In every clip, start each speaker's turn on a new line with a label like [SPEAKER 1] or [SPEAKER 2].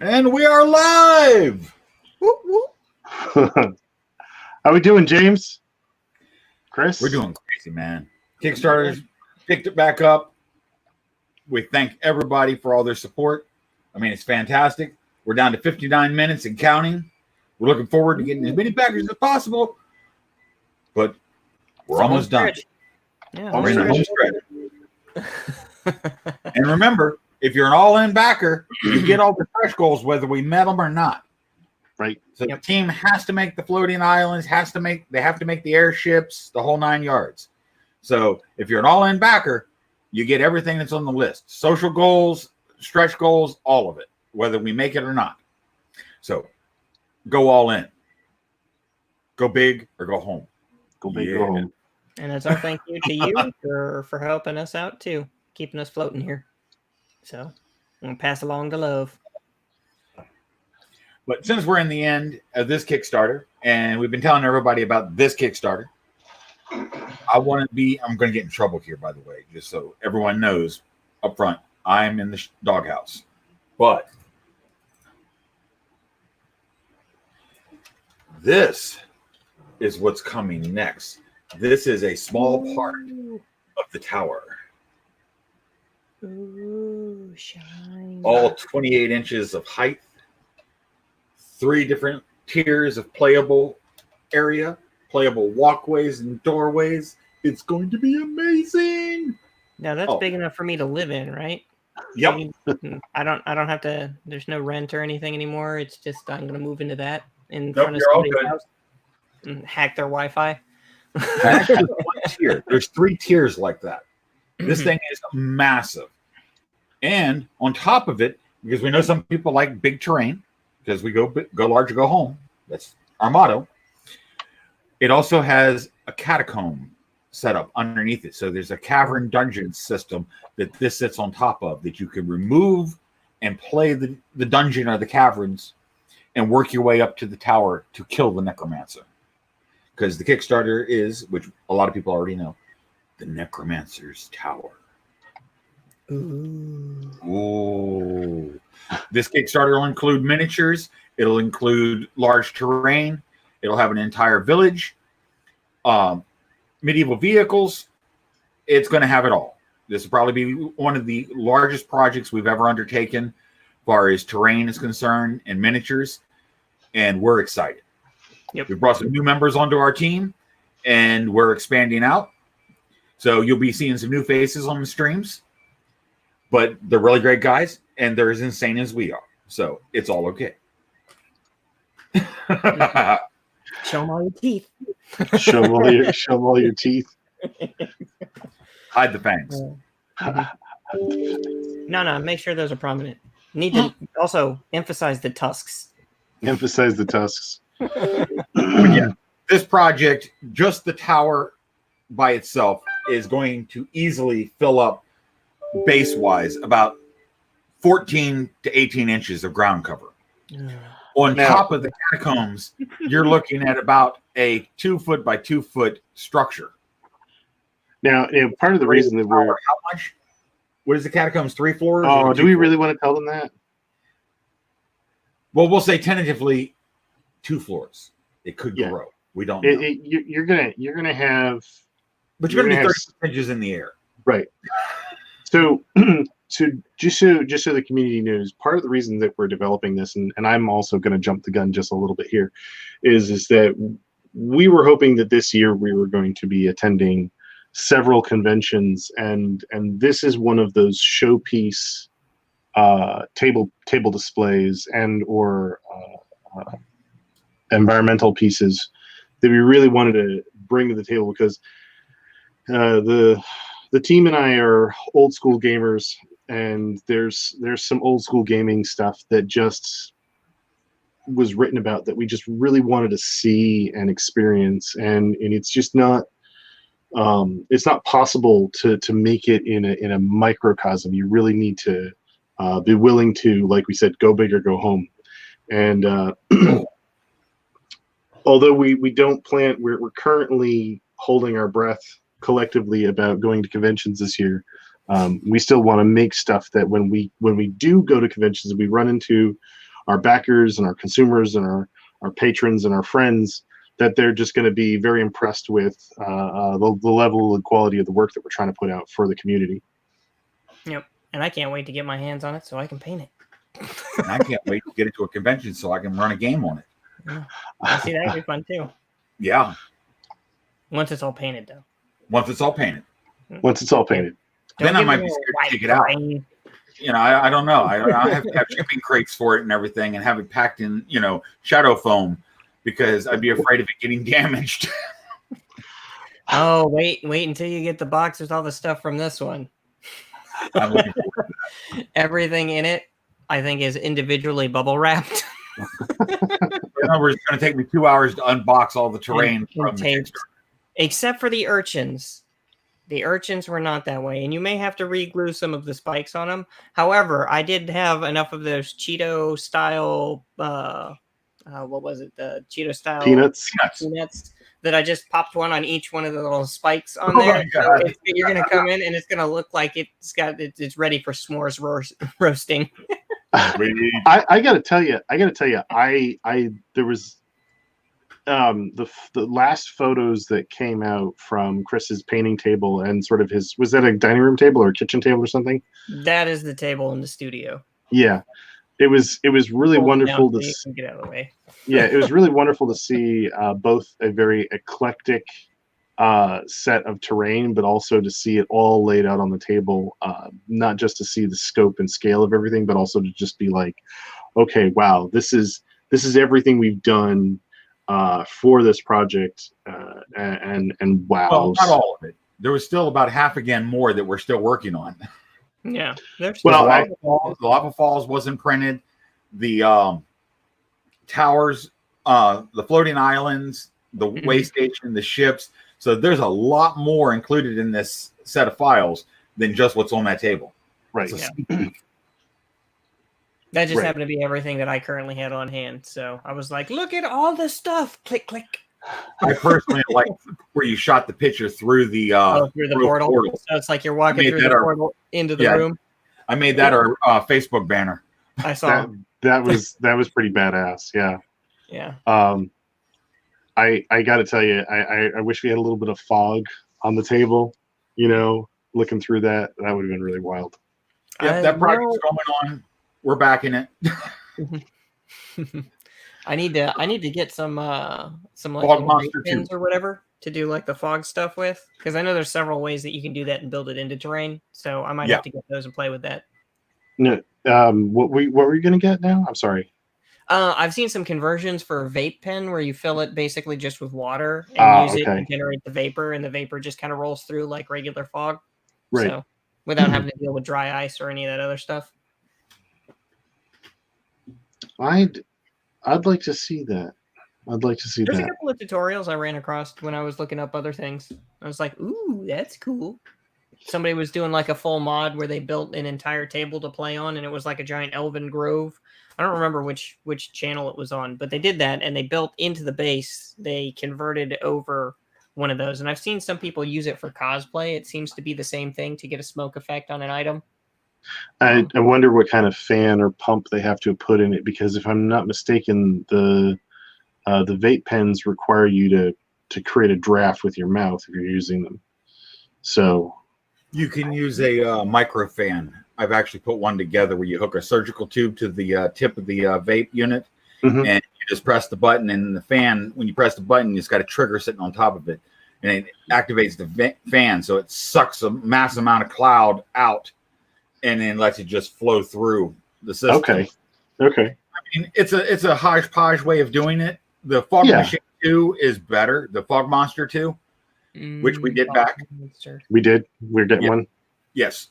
[SPEAKER 1] And we are live. Whoop, whoop.
[SPEAKER 2] How we doing, James? Chris?
[SPEAKER 1] We're doing crazy, man. Kickstarter's picked it back up. We thank everybody for all their support. I mean, it's fantastic. We're down to 59 minutes and counting. We're looking forward to getting as many backers as possible. But we're almost done.
[SPEAKER 3] Yeah,
[SPEAKER 1] We're in the home stretch. And remember, if you're an all-in backer, you get all the stretch goals, whether we met them or not.
[SPEAKER 2] Right.
[SPEAKER 1] So the team has to make the floating islands, they have to make the airships, the whole 9 yards. So if you're an all-in backer, you get everything that's on the list. Social goals, stretch goals, all of it, whether we make it or not. So go all in. Go big or go home.
[SPEAKER 2] Go big or go home.
[SPEAKER 3] And it's our thank you to you for helping us out too, keeping us floating here. So I'm gonna pass along the love.
[SPEAKER 1] But since we're in the end of this Kickstarter, and we've been telling everybody about this Kickstarter, I'm going to get in trouble here, by the way, just so everyone knows up front, I'm in the doghouse. But this is what's coming next. This is a small part of the tower.
[SPEAKER 3] Ooh, shine.
[SPEAKER 1] All 28 inches of height, 3 different tiers of playable area, playable walkways and doorways. It's going to be amazing.
[SPEAKER 3] Now that's big enough for me to live in, right?
[SPEAKER 1] Yep.
[SPEAKER 3] I don't have to. There's no rent or anything anymore. It's just I'm gonna move into that in
[SPEAKER 1] Nope,
[SPEAKER 3] front of
[SPEAKER 1] you're all
[SPEAKER 3] somebody's
[SPEAKER 1] good.
[SPEAKER 3] house and hack their Wi-Fi.
[SPEAKER 1] Actually, one tier. There's 3 tiers like that. This thing is massive. And on top of it, because we know some people like big terrain, because we go large or go home. That's our motto. It also has a catacomb set up underneath it. So there's a cavern dungeon system that this sits on top of that you can remove and play the dungeon or the caverns and work your way up to the tower to kill the necromancer. Because the Kickstarter is, which a lot of people already know, the Necromancer's Tower. Ooh. This Kickstarter will include miniatures. It'll include large terrain. It'll have an entire village, medieval vehicles. It's going to have it all. This will probably be one of the largest projects we've ever undertaken as far as terrain is concerned and miniatures, and we're excited.
[SPEAKER 3] Yep.
[SPEAKER 1] We brought some new members onto our team, and we're expanding out. So you'll be seeing some new faces on the streams, but they're really great guys, and they're as insane as we are. So it's all okay.
[SPEAKER 3] Show them all your teeth.
[SPEAKER 2] Show them all your teeth.
[SPEAKER 1] Hide the fangs.
[SPEAKER 3] No. Make sure those are prominent. Need to also emphasize the tusks.
[SPEAKER 2] Emphasize the tusks.
[SPEAKER 1] Yeah, this project, just the tower by itself, is going to easily fill up base-wise about 14 to 18 inches of ground cover. On top of the catacombs, you're looking at about a 2 foot by 2 foot structure.
[SPEAKER 2] Now, part of the reason that we're...
[SPEAKER 1] How much? What is the catacombs? 3 floors?
[SPEAKER 2] Oh, do we really want to tell them that?
[SPEAKER 1] Well, we'll say tentatively 2 floors. It could grow. We don't know.
[SPEAKER 2] You're gonna have...
[SPEAKER 1] But you're going to be 30 inches in the air.
[SPEAKER 2] Right. So just so the community knows, part of the reason that we're developing this, and I'm also going to jump the gun just a little bit here, is that we were hoping that this year we were going to be attending several conventions, and this is one of those showpiece table displays and or environmental pieces that we really wanted to bring to the table, because the team and I are old school gamers, and there's some old school gaming stuff that just was written about that we just really wanted to see and experience, and it's just not it's not possible to make it in a microcosm. You really need to be willing to, like we said, go big or go home. And although we don't plan, we're currently holding our breath collectively about going to conventions this year. We still want to make stuff that when we do go to conventions, we run into our backers and our consumers and our patrons and our friends, that they're just going to be very impressed with the level and quality of the work that we're trying to put out for the community.
[SPEAKER 3] Yep. And I can't wait to get my hands on it so I can paint it.
[SPEAKER 1] And I can't wait to get it to a convention so I can run a game on it.
[SPEAKER 3] Yeah. I see that would be fun too.
[SPEAKER 1] Yeah.
[SPEAKER 3] Once it's all painted, though.
[SPEAKER 1] Once it's all painted.
[SPEAKER 2] Once it's all painted.
[SPEAKER 1] Then I might be scared to take it out. You know, I don't know. I have to have shipping crates for it and everything and have it packed in, you know, shadow foam because I'd be afraid of it getting damaged.
[SPEAKER 3] Oh, wait until you get the box with all the stuff from this one.
[SPEAKER 1] I'm looking forward to that.
[SPEAKER 3] Everything in it, I think, is individually bubble wrapped.
[SPEAKER 1] In other words, it's going to take me 2 hours to unbox all the terrain from the Kickstarter.
[SPEAKER 3] Except for the urchins. The urchins were not that way, and you may have to re-glue some of the spikes on them. However, I did have enough of those Cheeto style, what was it? The Cheeto style
[SPEAKER 2] Peanuts
[SPEAKER 3] that I just popped one on each one of the little spikes on there. So you're gonna come in and it's gonna look like it's ready for s'mores roasting.
[SPEAKER 2] I gotta tell you, there was the last photos that came out from Chris's painting table and sort of was that a dining room table or a kitchen table or something?
[SPEAKER 3] That is the table in the studio.
[SPEAKER 2] Yeah. It was really wonderful to
[SPEAKER 3] get out of the way.
[SPEAKER 2] Yeah, it was really wonderful to see both a very eclectic set of terrain, but also to see it all laid out on the table, not just to see the scope and scale of everything, but also to just be like, okay, wow, this is everything we've done for this project, and wow.
[SPEAKER 1] Well, not all of it. There was still about half again more that we're still working on.
[SPEAKER 3] Yeah.
[SPEAKER 1] Well, the Lava Falls wasn't printed. The towers, the floating islands, the way station, the ships. So there's a lot more included in this set of files than just what's on that table.
[SPEAKER 2] Right.
[SPEAKER 3] That just happened to be everything that I currently had on hand. So I was like, look at all this stuff. Click, click.
[SPEAKER 1] I personally like where you shot the picture through the
[SPEAKER 3] through the portal. So it's like you're walking through the portal into the room.
[SPEAKER 1] I made that our Facebook banner.
[SPEAKER 3] I saw
[SPEAKER 2] that was pretty badass. Yeah.
[SPEAKER 3] Yeah.
[SPEAKER 2] I got to tell you, I wish we had a little bit of fog on the table. You know, looking through that would have been really wild.
[SPEAKER 1] Yep, that project's going on. We're backing it.
[SPEAKER 3] I need to get some like
[SPEAKER 1] Fog Monster
[SPEAKER 3] pins or whatever to do like the fog stuff with, because I know there's several ways that you can do that and build it into terrain. So I might have to get those and play with that.
[SPEAKER 2] No, what were you gonna get now? I'm sorry.
[SPEAKER 3] I've seen some conversions for vape pen where you fill it basically just with water and use it to generate the vapor, and the vapor just kind of rolls through like regular fog.
[SPEAKER 2] Right.
[SPEAKER 3] So without having to deal with dry ice or any of that other stuff.
[SPEAKER 2] I'd like to see that. There's
[SPEAKER 3] a couple of tutorials I ran across when I was looking up other things. I was like, ooh, that's cool. Somebody was doing like a full mod where they built an entire table to play on, and it was like a giant elven grove. I don't remember which channel it was on, but they did that, and they built into the base. They converted over one of those, and I've seen some people use it for cosplay. It seems to be the same thing to get a smoke effect on an item.
[SPEAKER 2] I wonder what kind of fan or pump they have to put in it, because if I'm not mistaken, the vape pens require you to create a draft with your mouth if you're using them. So
[SPEAKER 1] you can use a micro fan. I've actually put one together where you hook a surgical tube to the tip of the vape unit, and you just press the button, and the fan, when you press the button, it's got a trigger sitting on top of it, and it activates the fan, so it sucks a massive amount of cloud out and then lets it just flow through the system.
[SPEAKER 2] Okay.
[SPEAKER 1] I mean, it's a hodgepodge way of doing it. The Fog Machine 2 is better. The Fog Monster 2, which we did back.
[SPEAKER 2] We did. We're getting one.
[SPEAKER 1] Yes.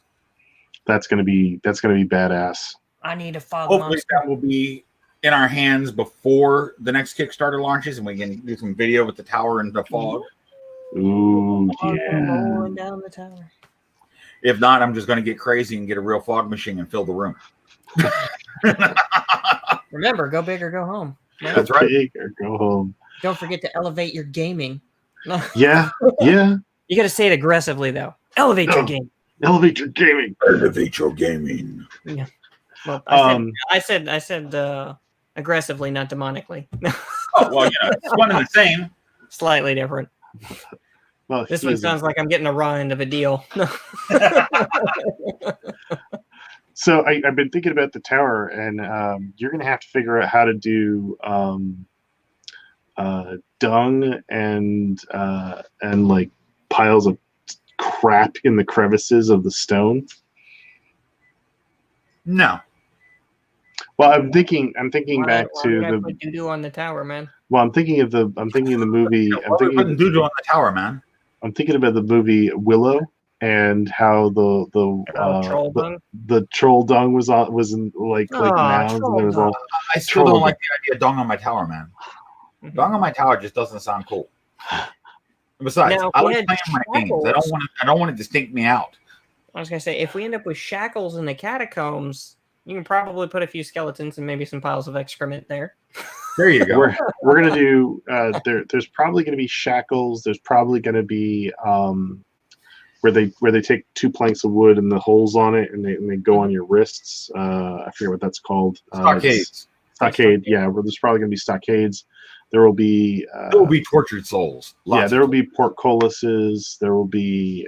[SPEAKER 2] That's gonna be badass.
[SPEAKER 3] I need a Fog
[SPEAKER 1] Hopefully
[SPEAKER 3] Monster.
[SPEAKER 1] that will be in our hands before the next Kickstarter launches, and we can do some video with the tower and the fog.
[SPEAKER 2] Ooh, yeah.
[SPEAKER 3] Rolling down the tower.
[SPEAKER 1] If not, I'm just going to get crazy and get a real fog machine and fill the room.
[SPEAKER 3] Remember, go big or go home.
[SPEAKER 2] Right? That's right. Big or go home.
[SPEAKER 3] Don't forget to elevate your gaming.
[SPEAKER 2] Yeah.
[SPEAKER 3] You got to say it aggressively, though. Elevate your game.
[SPEAKER 2] Elevate your gaming.
[SPEAKER 1] Elevate your gaming.
[SPEAKER 3] Yeah. Well, I said aggressively, not demonically.
[SPEAKER 1] Oh well, it's one and the same.
[SPEAKER 3] Slightly different.
[SPEAKER 2] Well,
[SPEAKER 3] This one sounds like I'm getting a raw end of a deal.
[SPEAKER 2] So I've been thinking about the tower, and you're going to have to figure out how to do dung and like piles of crap in the crevices of the stone.
[SPEAKER 1] No.
[SPEAKER 2] Well, I'm thinking back to
[SPEAKER 3] the doo-doo on the tower, man.
[SPEAKER 2] Well, I'm thinking of the movie.
[SPEAKER 1] I'm putting doo-doo on the tower, man.
[SPEAKER 2] I'm thinking about the movie Willow and how the troll dung was like mounds, and there was all.
[SPEAKER 1] I still don't like the idea of dung on my tower, man. Dung on my tower just doesn't sound cool. Besides, I like playing my games. I don't want it to stink me out.
[SPEAKER 3] I was gonna say, if we end up with shackles in the catacombs, you can probably put a few skeletons and maybe some piles of excrement there.
[SPEAKER 1] There you go.
[SPEAKER 2] We're gonna do. There's probably gonna be shackles. There's probably gonna be where they take 2 planks of wood and the holes on it, and they go on your wrists. I forget what that's called.
[SPEAKER 1] Stockades.
[SPEAKER 2] Stockade. Yeah, where there's probably gonna be stockades. There will be
[SPEAKER 1] tortured souls.
[SPEAKER 2] There will be portcullises. There will be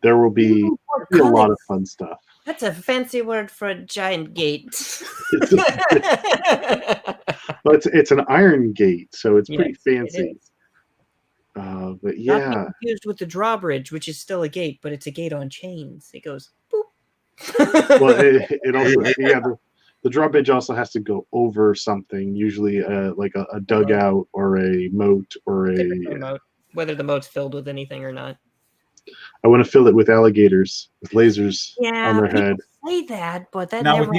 [SPEAKER 2] there will be a lot of fun stuff.
[SPEAKER 3] That's a fancy word for a giant gate.
[SPEAKER 2] Well, it's an iron gate, so it's pretty fancy. But yeah,
[SPEAKER 3] not confused with the drawbridge, which is still a gate, but it's a gate on chains. It goes boop.
[SPEAKER 2] Well, it also the drawbridge also has to go over something, usually like a dugout or a moat or a
[SPEAKER 3] moat, whether the moat's filled with anything or not.
[SPEAKER 2] I want to fill it with alligators with lasers on their head.
[SPEAKER 3] Say that, but that
[SPEAKER 1] now
[SPEAKER 3] never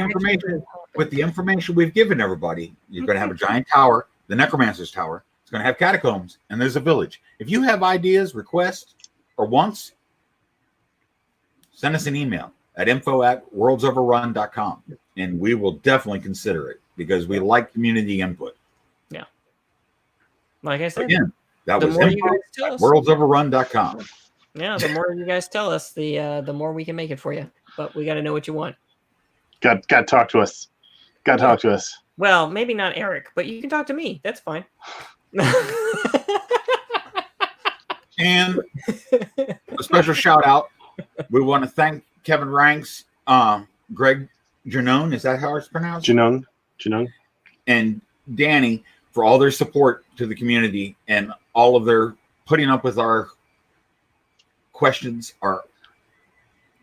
[SPEAKER 1] with the information we've given everybody, you're going to have a giant tower, the Necromancer's Tower. It's going to have catacombs, and there's a village. If you have ideas, requests, or wants, send us an email at info@worldsoverrun.com, and we will definitely consider it because we like community input.
[SPEAKER 3] Yeah. Like I said,
[SPEAKER 1] again, that was info@worldsoverrun.com.
[SPEAKER 3] Yeah, the more you guys tell us, the more we can make it for you. But we got to know what you want.
[SPEAKER 2] Got to talk to us. Got to talk to us.
[SPEAKER 3] Well, maybe not Eric, but you can talk to me. That's fine.
[SPEAKER 1] And a special shout out. We want to thank Kevin Ranks, Greg Janone. Is that how it's pronounced?
[SPEAKER 2] Janone.
[SPEAKER 1] And Danny for all their support to the community and all of their putting up with our questions, our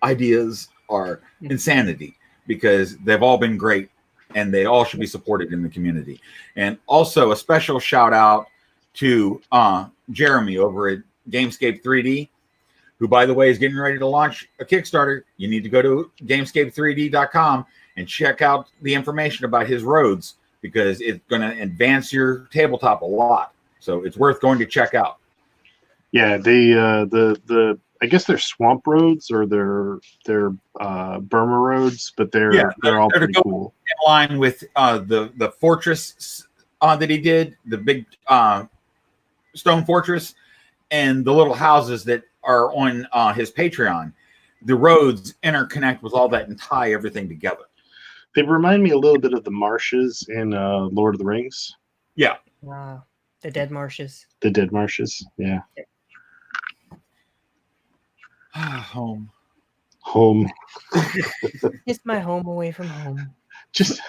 [SPEAKER 1] ideas, our insanity, because they've all been great and they all should be supported in the community. And also a special shout out to Jeremy over at Gamescape 3D, who, by the way, is getting ready to launch a Kickstarter. You need to go to gamescape3d.com and check out the information about his roads, because it's going to advance your tabletop a lot. So it's worth going to check out.
[SPEAKER 2] Yeah, the I guess they're swamp roads or they're Burma roads, but they're all pretty cool.
[SPEAKER 1] In line with the fortress that he did, the big stone fortress, and the little houses that are on his Patreon. The roads interconnect with all that and tie everything together.
[SPEAKER 2] They remind me a little bit of the marshes in Lord of the Rings.
[SPEAKER 1] Yeah.
[SPEAKER 3] The dead marshes.
[SPEAKER 2] The dead marshes, yeah.
[SPEAKER 1] Home.
[SPEAKER 3] It's my home away from home.
[SPEAKER 2] Just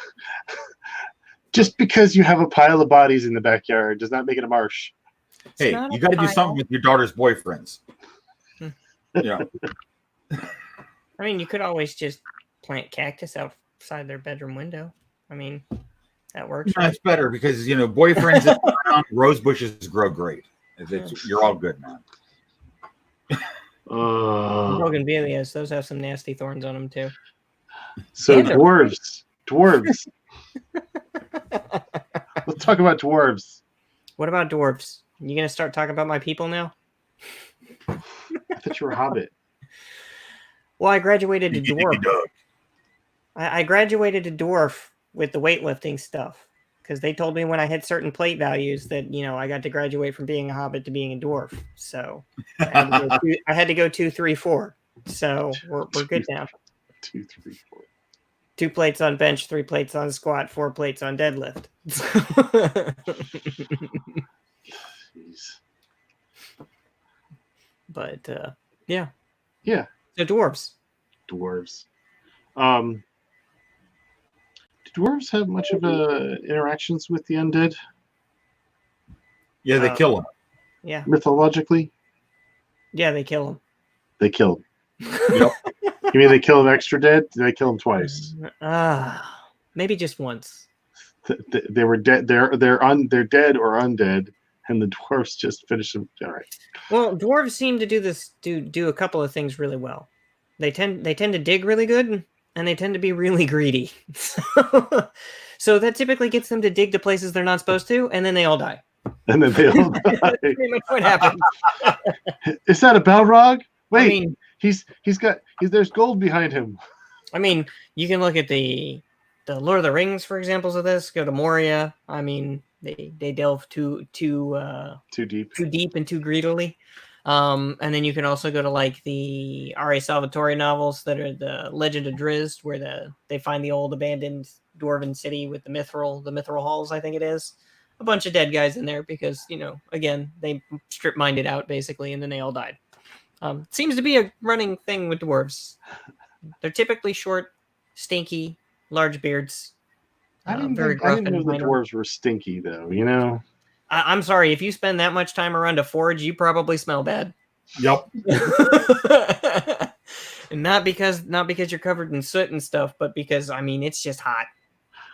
[SPEAKER 2] because you have a pile of bodies in the backyard does not make it a marsh.
[SPEAKER 1] Hey, you got to do something with your daughter's boyfriends. Yeah.
[SPEAKER 3] I mean, you could always just plant cactus outside their bedroom window. I mean, that works.
[SPEAKER 1] No, it's better because, boyfriends around, rose bushes grow great. You're all good, man.
[SPEAKER 3] Bougainvilleas, those have some nasty thorns on them too.
[SPEAKER 2] So dwarves. Let's talk about dwarves.
[SPEAKER 3] What about dwarves? You gonna start talking about my people now?
[SPEAKER 2] I thought you were a hobbit.
[SPEAKER 3] Well, I graduated to dwarf. I graduated to dwarf with the weightlifting stuff because they told me when I hit certain plate values that I got to graduate from being a hobbit to being a dwarf. So I had to go 2, 3, 4. So we're good now.
[SPEAKER 2] 2, 3, 4.
[SPEAKER 3] 2 plates on bench, 3 plates on squat, 4 plates on deadlift.
[SPEAKER 2] Jeez.
[SPEAKER 3] But yeah.
[SPEAKER 2] Yeah.
[SPEAKER 3] The dwarves.
[SPEAKER 2] Dwarves. Do dwarves have much of interactions with the undead?
[SPEAKER 1] Yeah, they kill them.
[SPEAKER 3] Yeah.
[SPEAKER 2] Mythologically?
[SPEAKER 3] Yeah, they kill them.
[SPEAKER 2] They kill them.
[SPEAKER 1] Yep.
[SPEAKER 2] You mean they kill them extra dead? Did they kill them twice?
[SPEAKER 3] Maybe just once.
[SPEAKER 2] They were dead. They're dead or undead, and the dwarves just finish them. All right.
[SPEAKER 3] Well, dwarves seem to do a couple of things really well. They tend to dig really good, and they tend to be really greedy. So that typically gets them to dig to places they're not supposed to, and then they all die.
[SPEAKER 2] And then they all
[SPEAKER 3] That's pretty much what happens.
[SPEAKER 2] Is that a Balrog? Wait,
[SPEAKER 3] I mean,
[SPEAKER 2] there's gold behind him.
[SPEAKER 3] I mean, you can look at the Lord of the Rings for examples of this. Go to Moria. I mean, they delve too deep and too greedily. And then you can also go to like the R.A. Salvatore novels that are the Legend of Drizzt, where they find the old abandoned dwarven city with the mithril halls, I think it is. A bunch of dead guys in there because, again, they strip mined it out basically, and then they all died. Seems to be a running thing with dwarves. They're typically short, stinky, large beards.
[SPEAKER 2] I didn't know the dwarves were stinky, though.
[SPEAKER 3] I'm sorry, if you spend that much time around a forge, you probably smell bad.
[SPEAKER 1] Yep.
[SPEAKER 3] And not because you're covered in soot and stuff, but because it's just hot.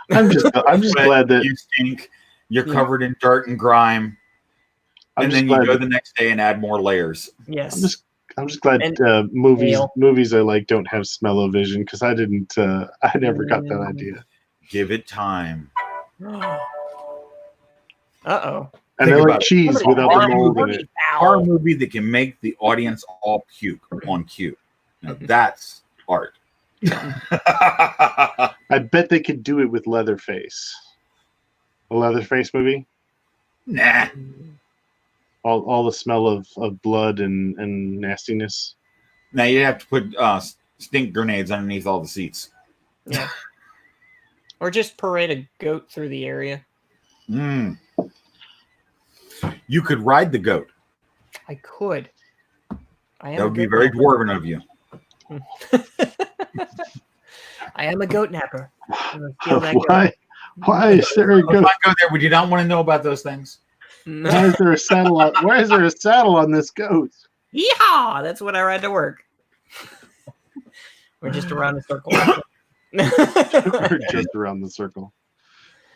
[SPEAKER 2] I'm just glad that
[SPEAKER 1] you stink. You're covered in dirt and grime, and then you go the next day and add more layers.
[SPEAKER 3] Yes.
[SPEAKER 2] I'm just glad movies I like don't have smell-o-vision, because I didn't. I never got that idea.
[SPEAKER 1] Give it time.
[SPEAKER 3] Uh-oh.
[SPEAKER 2] And I like cheese without the mold in it.
[SPEAKER 1] Horror movie that can make the audience all puke on cue. Now that's art.
[SPEAKER 2] I bet they could do it with Leatherface. A Leatherface movie?
[SPEAKER 1] Nah.
[SPEAKER 2] All the smell of blood and nastiness.
[SPEAKER 1] Now you have to put stink grenades underneath all the seats.
[SPEAKER 3] Yeah. Or just parade a goat through the area.
[SPEAKER 1] You could ride the goat.
[SPEAKER 3] I could.
[SPEAKER 1] That would be very dwarven of you.
[SPEAKER 3] I am a goat napper.
[SPEAKER 2] Why is there a goat?
[SPEAKER 1] Go there. Would you not want to know about those things?
[SPEAKER 2] Why is there a saddle on? Why is there a saddle on this goat?
[SPEAKER 3] Yeehaw! That's what I ride to work. We're just around the circle.
[SPEAKER 2] We're just around the circle.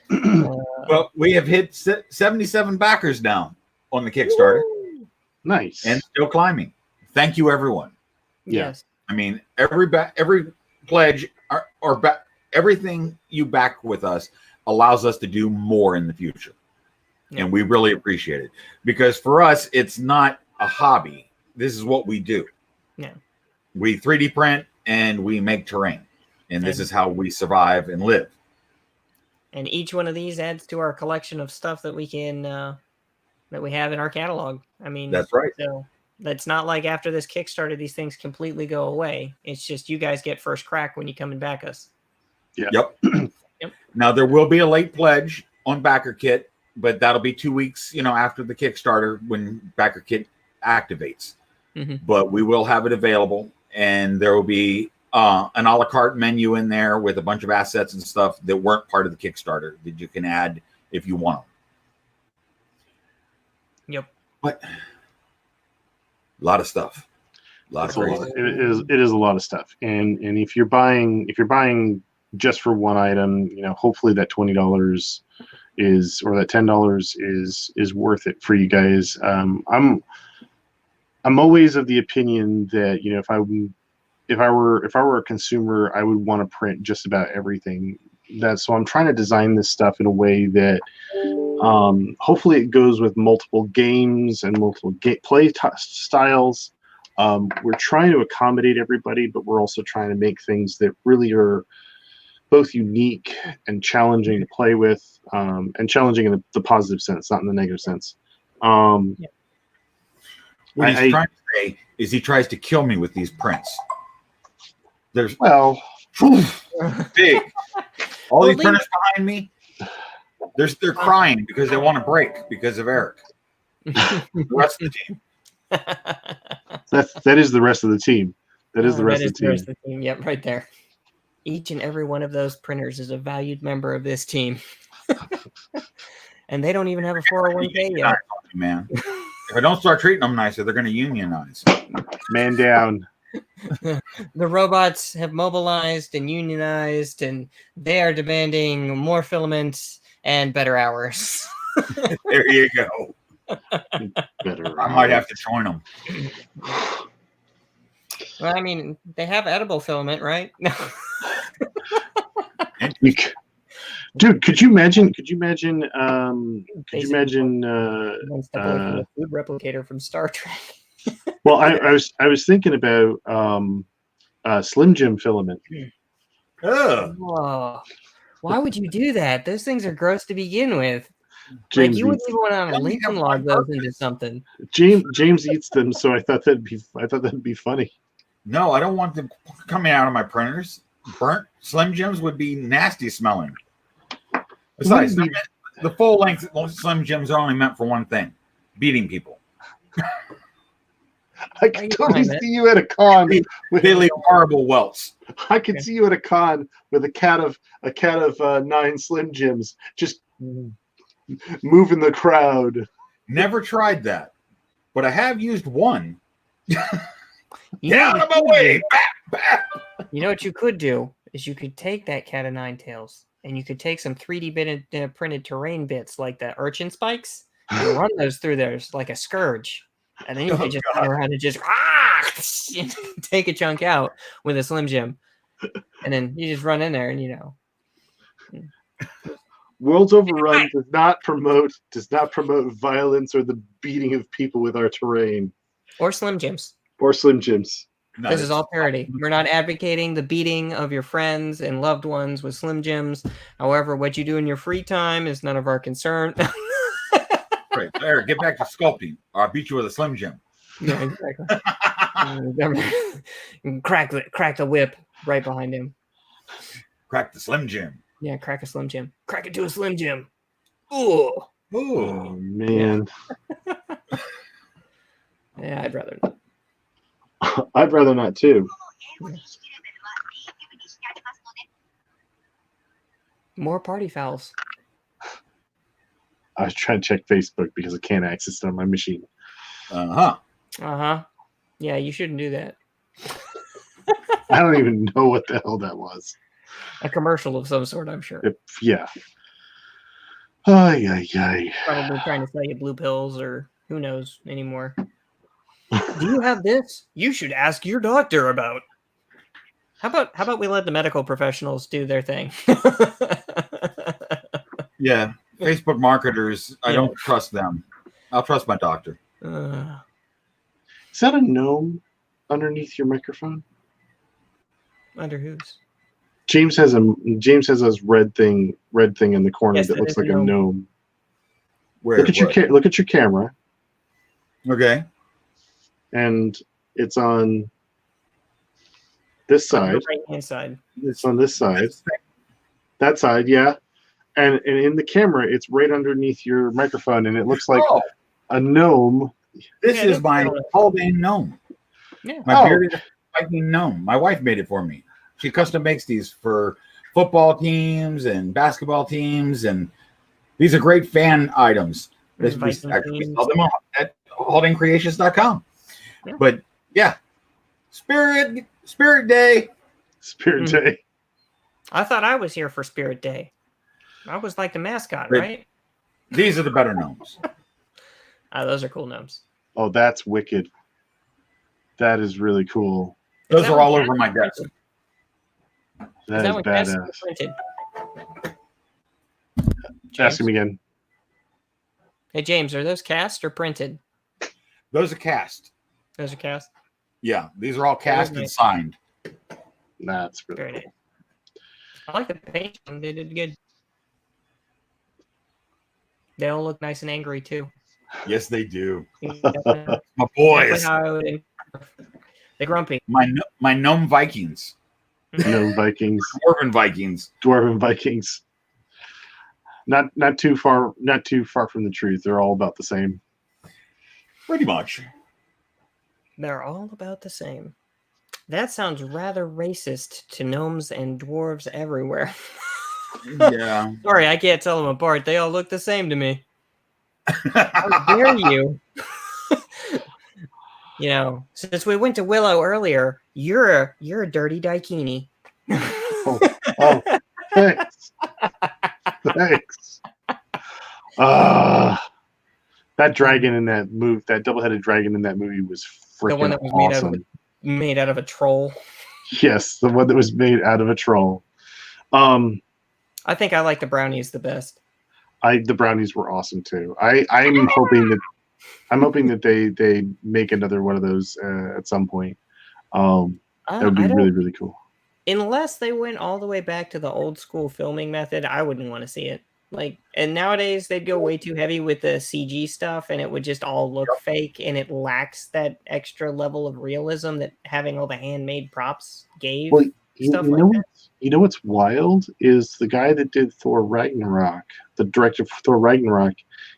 [SPEAKER 1] Well, we have hit 77 backers now on the Kickstarter.
[SPEAKER 3] Woo!
[SPEAKER 2] Nice.
[SPEAKER 1] And still climbing. Thank you, everyone.
[SPEAKER 3] Yes.
[SPEAKER 1] Every pledge or everything you back with us allows us to do more in the future. Yeah. And we really appreciate it, because for us, it's not a hobby. This is what we do.
[SPEAKER 3] Yeah.
[SPEAKER 1] We 3D print and we make terrain, and this is how we survive and live.
[SPEAKER 3] And each one of these adds to our collection of stuff that we can that we have in our catalog.
[SPEAKER 1] That's right.
[SPEAKER 3] So that's not like after this Kickstarter, these things completely go away. It's just you guys get first crack when you come and back us.
[SPEAKER 2] Yeah.
[SPEAKER 1] Yep. Yep. Now there will be a late pledge on Backer Kit, but that'll be 2 weeks, after the Kickstarter when Backer Kit activates. Mm-hmm. But we will have it available, and there will be an a la carte menu in there with a bunch of assets and stuff that weren't part of the Kickstarter that you can add if you want them.
[SPEAKER 3] Yep.
[SPEAKER 2] But
[SPEAKER 1] a lot of stuff.
[SPEAKER 2] It is a lot of stuff. And if you're buying just for one item, hopefully that $20 is, or that $10 is worth it for you guys. I'm always of the opinion that, if I were a consumer, I would want to print just about everything. So I'm trying to design this stuff in a way that hopefully it goes with multiple games and multiple play styles. We're trying to accommodate everybody, but we're also trying to make things that really are both unique and challenging to play with, and challenging in the positive sense, not in the negative sense.
[SPEAKER 1] What he's trying to say is he tries to kill me with these prints. There's
[SPEAKER 2] Well,
[SPEAKER 1] big. All
[SPEAKER 3] Well,
[SPEAKER 1] these printers behind me, they're crying because they want to break because of Eric. The rest of the team.
[SPEAKER 2] that is the rest of the team. That is the rest of the team.
[SPEAKER 3] Yep, right there. Each and every one of those printers is a valued member of this team. And they don't even have a 401k yet.
[SPEAKER 1] Man, if I don't start treating them nicer, they're going to unionize.
[SPEAKER 2] Man down.
[SPEAKER 3] The robots have mobilized and unionized, and they are demanding more filaments and better hours.
[SPEAKER 1] There you go.
[SPEAKER 2] Better.
[SPEAKER 1] I might have to join them.
[SPEAKER 3] Well, I mean, they have edible filament, right?
[SPEAKER 2] Dude, could you imagine? Could you imagine?
[SPEAKER 3] Food replicator from Star Trek.
[SPEAKER 2] Well, I was thinking about Slim Jim filament.
[SPEAKER 1] Ugh.
[SPEAKER 3] Whoa. Why would you do that? Those things are gross to begin with.
[SPEAKER 2] James
[SPEAKER 3] Like you wouldn't
[SPEAKER 2] eats,
[SPEAKER 3] even want to Lincoln log those into something.
[SPEAKER 2] James eats them, so I thought that'd be funny.
[SPEAKER 1] No, I don't want them coming out of my printers. Burnt Slim Jims would be nasty smelling. Besides, the full length Slim Jims are only meant for one thing: beating people.
[SPEAKER 2] I can totally see you at a con.
[SPEAKER 1] They leave horrible welts.
[SPEAKER 2] I could see you at a con with a cat of 9 Slim Jims, just moving the crowd.
[SPEAKER 1] Never tried that, but I have used one.
[SPEAKER 3] You
[SPEAKER 1] Get
[SPEAKER 3] know
[SPEAKER 1] out
[SPEAKER 3] what
[SPEAKER 1] of my
[SPEAKER 3] you
[SPEAKER 1] way!
[SPEAKER 3] could
[SPEAKER 1] Back.
[SPEAKER 3] do? You know what you could do is you could take that cat of nine tails and you could take some 3D printed terrain bits like the urchin spikes and run those through there like a scourge. And then you could just run around and just take a chunk out with a Slim Jim. And then you just run in there and, you know.
[SPEAKER 2] Worlds Overrun does not promote violence or the beating of people with our terrain.
[SPEAKER 3] Or Slim Jims.
[SPEAKER 2] Or Slim Jims.
[SPEAKER 1] No,
[SPEAKER 3] This is all parody. We're not advocating the beating of your friends and loved ones with Slim Jims. However, what you do in your free time is none of our concern.
[SPEAKER 1] Right. Eric, get back to sculpting, or I'll beat you with a Slim Jim.
[SPEAKER 3] Yeah, exactly. Crack the whip right behind him.
[SPEAKER 1] Crack the Slim Jim.
[SPEAKER 3] Yeah, crack a Slim Jim. Crack it to a Slim Jim. Ooh.
[SPEAKER 2] Oh man.
[SPEAKER 3] Yeah, I'd rather not.
[SPEAKER 2] I'd rather not too.
[SPEAKER 3] More party fouls.
[SPEAKER 2] I was trying to check Facebook because I can't access it on my machine.
[SPEAKER 3] Uh-huh. Yeah, you shouldn't do that.
[SPEAKER 2] I don't even know what the hell that was.
[SPEAKER 3] A commercial of some sort, I'm sure.
[SPEAKER 2] Yeah. Ay, ay, ay.
[SPEAKER 3] Probably trying to sell you blue pills or who knows anymore. Do you have this? You should ask your doctor about. How about we let the medical professionals do their thing?
[SPEAKER 1] Yeah. Facebook marketers, I don't trust them. I'll trust my doctor.
[SPEAKER 2] Is that a gnome underneath your microphone?
[SPEAKER 3] Under whose?
[SPEAKER 2] James has this red thing in the corner that looks like a gnome.
[SPEAKER 1] Where?
[SPEAKER 2] Look at your camera.
[SPEAKER 1] Okay.
[SPEAKER 2] And it's on this side.
[SPEAKER 3] Right-hand side.
[SPEAKER 2] It's on this side. That side, yeah. And in the camera, it's right underneath your microphone, and it looks like a gnome.
[SPEAKER 1] This is my Haldane gnome.
[SPEAKER 3] Yeah.
[SPEAKER 1] My bearded Viking gnome. My wife made it for me. She custom makes these for football teams and basketball teams, and these are great fan items. We actually sell them at HaldaneCreations.com. Yeah. But yeah, Spirit Day.
[SPEAKER 2] Spirit Day.
[SPEAKER 3] I thought I was here for Spirit Day. I was like the mascot, right?
[SPEAKER 1] These are the better gnomes.
[SPEAKER 3] Those are cool gnomes.
[SPEAKER 2] Oh, that's wicked. That is really cool.
[SPEAKER 1] Those are all over my desk.
[SPEAKER 2] That is badass. Ask him again.
[SPEAKER 3] Hey, James, are those cast or printed?
[SPEAKER 1] Those are cast.
[SPEAKER 3] Those are cast?
[SPEAKER 1] Yeah, these are all cast and signed.
[SPEAKER 2] That's really cool.
[SPEAKER 3] I like the paint. They did good. They all look nice and angry, too.
[SPEAKER 1] Yes, they do.
[SPEAKER 3] My
[SPEAKER 1] boys.
[SPEAKER 3] How I would The grumpy.
[SPEAKER 1] My gnome Vikings.
[SPEAKER 2] No Vikings.
[SPEAKER 1] Dwarven Vikings.
[SPEAKER 2] Dwarven Vikings. Not too far from the truth. They're all about the same.
[SPEAKER 1] Pretty much.
[SPEAKER 3] They're all about the same. That sounds rather racist to gnomes and dwarves everywhere.
[SPEAKER 1] Yeah.
[SPEAKER 3] Sorry, I can't tell them apart. They all look the same to me. How dare you? You know, since we went to Willow earlier, you're a dirty daikini.
[SPEAKER 2] Oh, thanks. Thanks. That dragon in that movie, that double-headed dragon in that movie was freaking
[SPEAKER 3] The one that was
[SPEAKER 2] awesome.
[SPEAKER 3] made out of a troll.
[SPEAKER 2] Yes, the one that was made out of a troll.
[SPEAKER 3] I think I like the brownies the best.
[SPEAKER 2] The brownies were awesome too. I'm hoping that they make another one of those at some point. That would be really, really cool.
[SPEAKER 3] Unless they went all the way back to the old school filming method, I wouldn't want to see it. Like, and nowadays they'd go way too heavy with the CG stuff, and it would just all look fake, and it lacks that extra level of realism that having all the handmade props gave.
[SPEAKER 2] Well,
[SPEAKER 3] stuff
[SPEAKER 2] you know what's wild is the guy that did Thor Ragnarok, the director for Thor Ragnarok,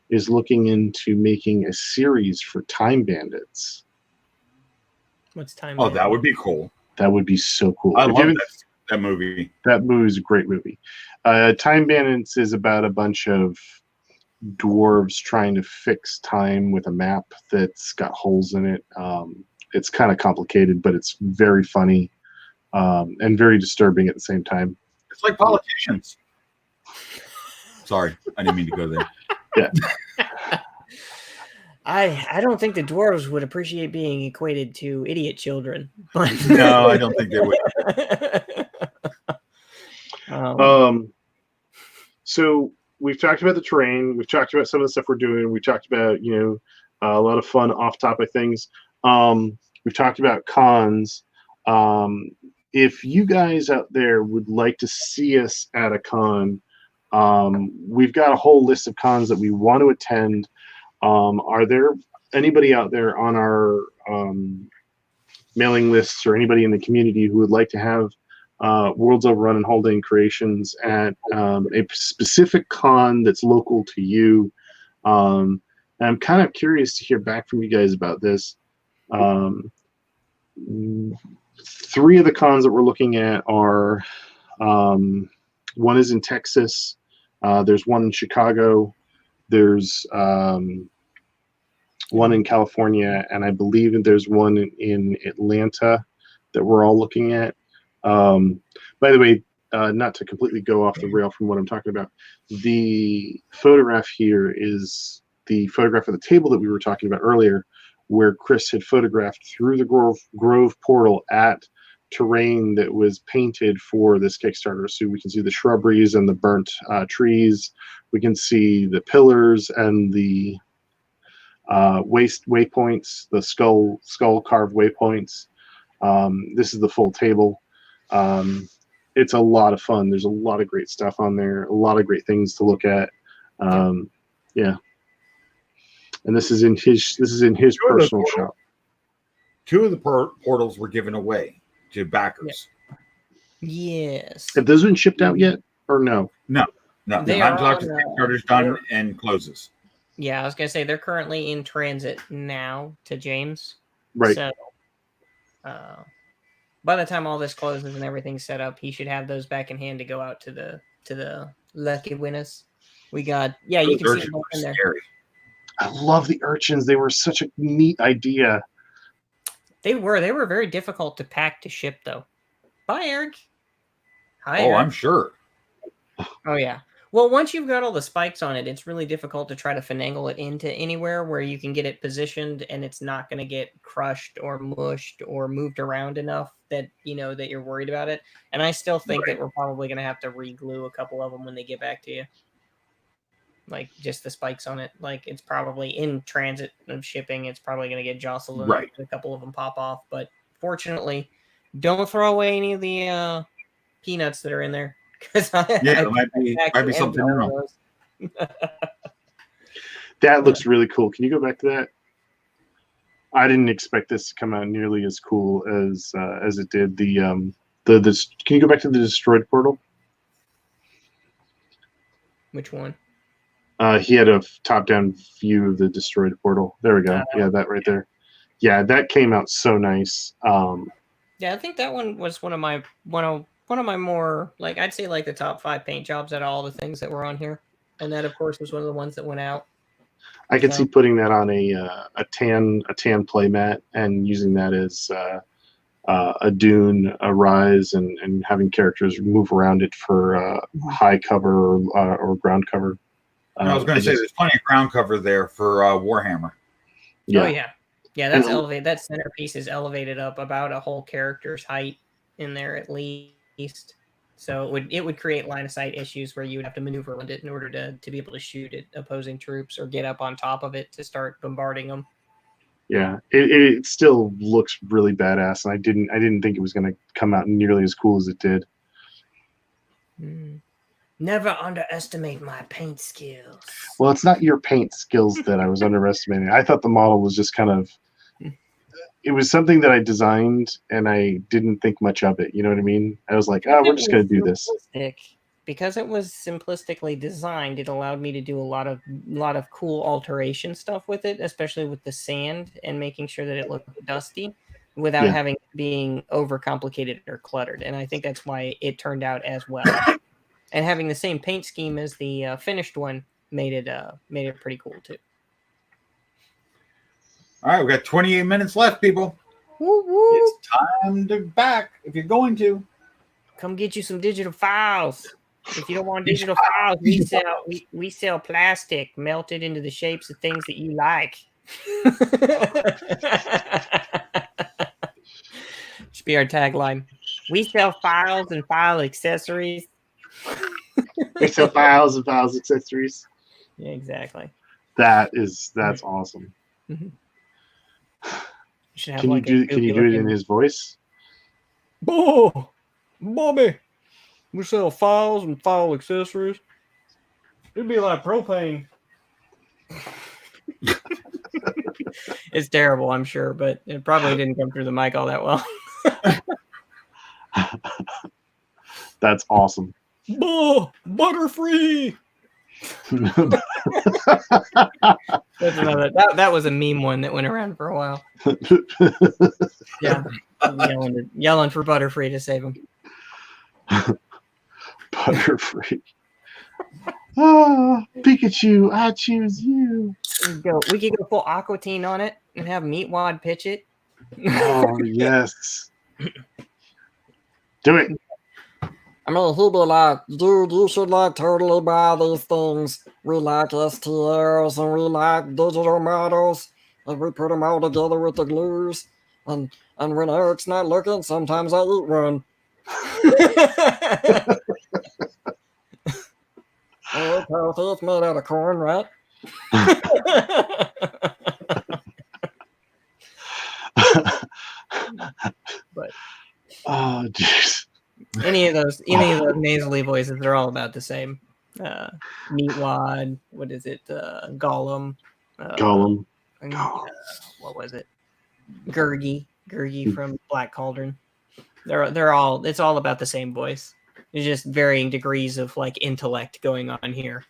[SPEAKER 2] is looking into making a series for Time Bandits.
[SPEAKER 3] What's Time?
[SPEAKER 1] Oh, that would be cool.
[SPEAKER 2] That would be so cool.
[SPEAKER 1] I love that movie.
[SPEAKER 2] That movie is a great movie. Time Bandits is about a bunch of dwarves trying to fix time with a map that's got holes in it. It's kind of complicated, but it's very funny and very disturbing at the same time.
[SPEAKER 1] It's like Politicians. Sorry, I didn't mean to go there.
[SPEAKER 2] Yeah.
[SPEAKER 3] I don't think the dwarves would appreciate being equated to idiot children.
[SPEAKER 1] No, I don't think they would.
[SPEAKER 2] So we've talked about the terrain. We've talked about some of the stuff we're doing. We talked about, a lot of fun off-topic things. We've talked about cons. If you guys out there would like to see us at a con, we've got a whole list of cons that we want to attend. Are there anybody out there on our mailing lists or anybody in the community who would like to have Worlds Overrun and Holding Creations at a specific con that's local to you? And I'm kind of curious to hear back from you guys about this. 3 of the cons that we're looking at are one is in Texas, there's one in Chicago, there's one in California, and I believe there's one in Atlanta that we're all looking at. By the way, not to completely go off the rail from what I'm talking about, the photograph here is the photograph of the table that we were talking about earlier, where Chris had photographed through the Grove portal at terrain that was painted for this Kickstarter. So we can see the shrubberies and the burnt trees. We can see the pillars and the waypoints, the skull carved waypoints. This is the full table. It's a lot of fun. There's a lot of great stuff on there, a lot of great things to look at. Yeah. And this is in his personal shop.
[SPEAKER 1] 2 of the portals were given away to backers.
[SPEAKER 3] Yes.
[SPEAKER 2] Have those been shipped out yet, or no?
[SPEAKER 1] No.
[SPEAKER 3] They
[SPEAKER 1] I'm
[SPEAKER 3] are
[SPEAKER 1] talking
[SPEAKER 3] on,
[SPEAKER 1] Kickstarter's done and closes.
[SPEAKER 3] Yeah, I was gonna say they're currently in transit now to James.
[SPEAKER 2] Right.
[SPEAKER 3] So, by the time all this closes and everything's set up, he should have those back in hand to go out to the lucky winners. We got you can see them in there.
[SPEAKER 1] Scary.
[SPEAKER 2] I love the urchins. They were such a neat idea.
[SPEAKER 3] They were very difficult to pack to ship though. Bye, Eric. Hi.
[SPEAKER 1] Oh,
[SPEAKER 3] Eric.
[SPEAKER 1] I'm sure.
[SPEAKER 3] Oh yeah. Well, once you've got all the spikes on it, it's really difficult to try to finagle it into anywhere where you can get it positioned and it's not going to get crushed or mushed or moved around enough that that you're worried about it. And I still think that we're probably going to have to re-glue a couple of them when they get back to you. Like just the spikes on it. Like it's probably in transit of shipping. It's probably going to get jostled and a couple of them pop off. But fortunately, don't throw away any of the peanuts that are in there.
[SPEAKER 1] It might be something wrong.
[SPEAKER 2] That looks really cool. Can you go back to that? I didn't expect this to come out nearly as cool as it did. Can you go back to the destroyed portal?
[SPEAKER 3] Which one?
[SPEAKER 2] He had a top-down view of the destroyed portal. There we go. Yeah, that right there. Yeah, that came out so nice.
[SPEAKER 3] Yeah, I think that one was one of my more, like, I'd say like the top 5 paint jobs out of all the things that were on here, and that of course was one of the ones that went out.
[SPEAKER 2] I could see putting that on a tan playmat and using that as a dune, a rise, and having characters move around it for high cover or ground cover.
[SPEAKER 1] I was going to say there's plenty of ground cover there for Warhammer.
[SPEAKER 3] Yeah. Oh yeah, that's elevated. That centerpiece is elevated up about a whole character's height in there at least. So it would create line of sight issues where you would have to maneuver around it in order to be able to shoot at opposing troops or get up on top of it to start bombarding them.
[SPEAKER 2] Yeah, it still looks really badass, and I didn't think it was going to come out nearly as cool as it did.
[SPEAKER 3] Never underestimate my paint skills.
[SPEAKER 2] Well, it's not your paint skills that I was underestimating. I thought the model was just kind of. It was something that I designed, and I didn't think much of it. You know what I mean? I was like, we're just going to do this.
[SPEAKER 3] Because it was simplistically designed, it allowed me to do a lot of cool alteration stuff with it, especially with the sand and making sure that it looked dusty without having being overcomplicated or cluttered. And I think that's why it turned out as well. And having the same paint scheme as the finished one made it pretty cool too.
[SPEAKER 1] All right, we got 28 minutes left, people.
[SPEAKER 3] Woo woo.
[SPEAKER 1] It's time to back if you're going to.
[SPEAKER 3] Come get you some digital files. If you don't want digital files, we sell plastic melted into the shapes of things that you like. Should be our tagline. We sell files and file accessories.
[SPEAKER 2] We sell files and files accessories.
[SPEAKER 3] Yeah, exactly.
[SPEAKER 2] That's awesome.
[SPEAKER 3] Mm-hmm.
[SPEAKER 2] Can you do it in his voice?
[SPEAKER 3] Oh, Bobby, we sell files and file accessories. It'd be like propane. It's terrible, I'm sure, but it probably didn't come through the mic all that well.
[SPEAKER 2] That's awesome.
[SPEAKER 3] Butterfree. That's another. That was a meme one that went around for a while. Yeah, yelling for Butterfree to save him.
[SPEAKER 2] Butterfree. Pikachu, I choose you.
[SPEAKER 3] We could go full Aquatine on it and have Meatwad pitch it.
[SPEAKER 2] Oh yes. Do it.
[SPEAKER 4] I mean, he'd be like, dude, you should like totally buy these things. We like STLs and we like digital models. And we put them all together with the glues. And when Eric's not looking, sometimes I eat one. Oh, it's made out of corn, right?
[SPEAKER 3] But
[SPEAKER 2] oh, jeez.
[SPEAKER 3] Any of those nasally voices, they're all about the same. Meatwad, what is it? Gollum.
[SPEAKER 2] Gollum.
[SPEAKER 3] What was it? Gurgi from Black Cauldron. They're all. It's all about the same voice. There's just varying degrees of like intellect going on here.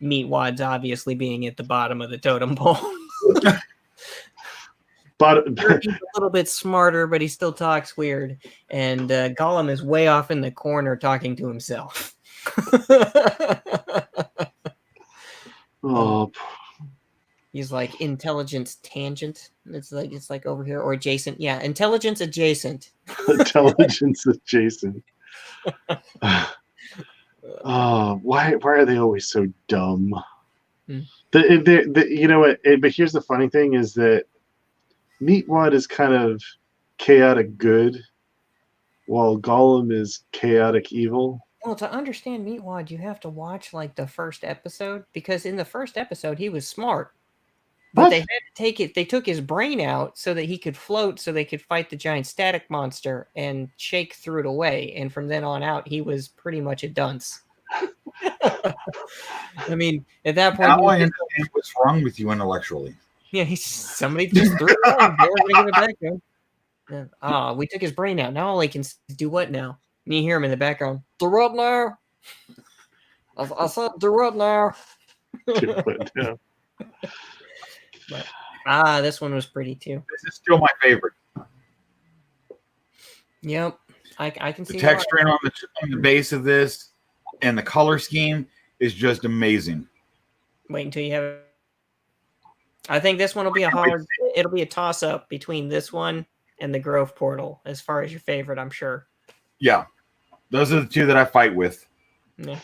[SPEAKER 3] Meatwad's obviously being at the bottom of the totem pole.
[SPEAKER 2] But
[SPEAKER 3] he's a little bit smarter, but he still talks weird. And Gollum is way off in the corner talking to himself.
[SPEAKER 2] Oh,
[SPEAKER 3] he's like intelligence tangent. It's like over here or adjacent. Yeah, intelligence adjacent.
[SPEAKER 2] Intelligence adjacent. Oh, why are they always so dumb? You know what? But here's the funny thing: is that Meatwad is kind of chaotic good, while Gollum is chaotic evil.
[SPEAKER 3] Well, to understand Meatwad, you have to watch like the first episode, because in the first episode he was smart, but they had to take it. They took his brain out so that he could float, so they could fight the giant static monster and shake threw it away. And from then on out, he was pretty much a dunce. I mean, at that point,
[SPEAKER 1] now I understand what's wrong with you intellectually.
[SPEAKER 3] Yeah, somebody just threw it out. They were going to give it back to him. Yeah. We took his brain out. Now all he can do what now? And you hear him in the background.
[SPEAKER 4] Do what now? I said, do what now?
[SPEAKER 2] Yeah.
[SPEAKER 3] But, this one was pretty too.
[SPEAKER 1] This is still my favorite.
[SPEAKER 3] Yep. I can see
[SPEAKER 1] The texturing on the base of this and the color scheme is just amazing.
[SPEAKER 3] Wait until you have it. I think this one will be it'll be a toss up between this one and the Grove Portal as far as your favorite, I'm sure.
[SPEAKER 1] Yeah. Those are the two that I fight with.
[SPEAKER 3] Yeah.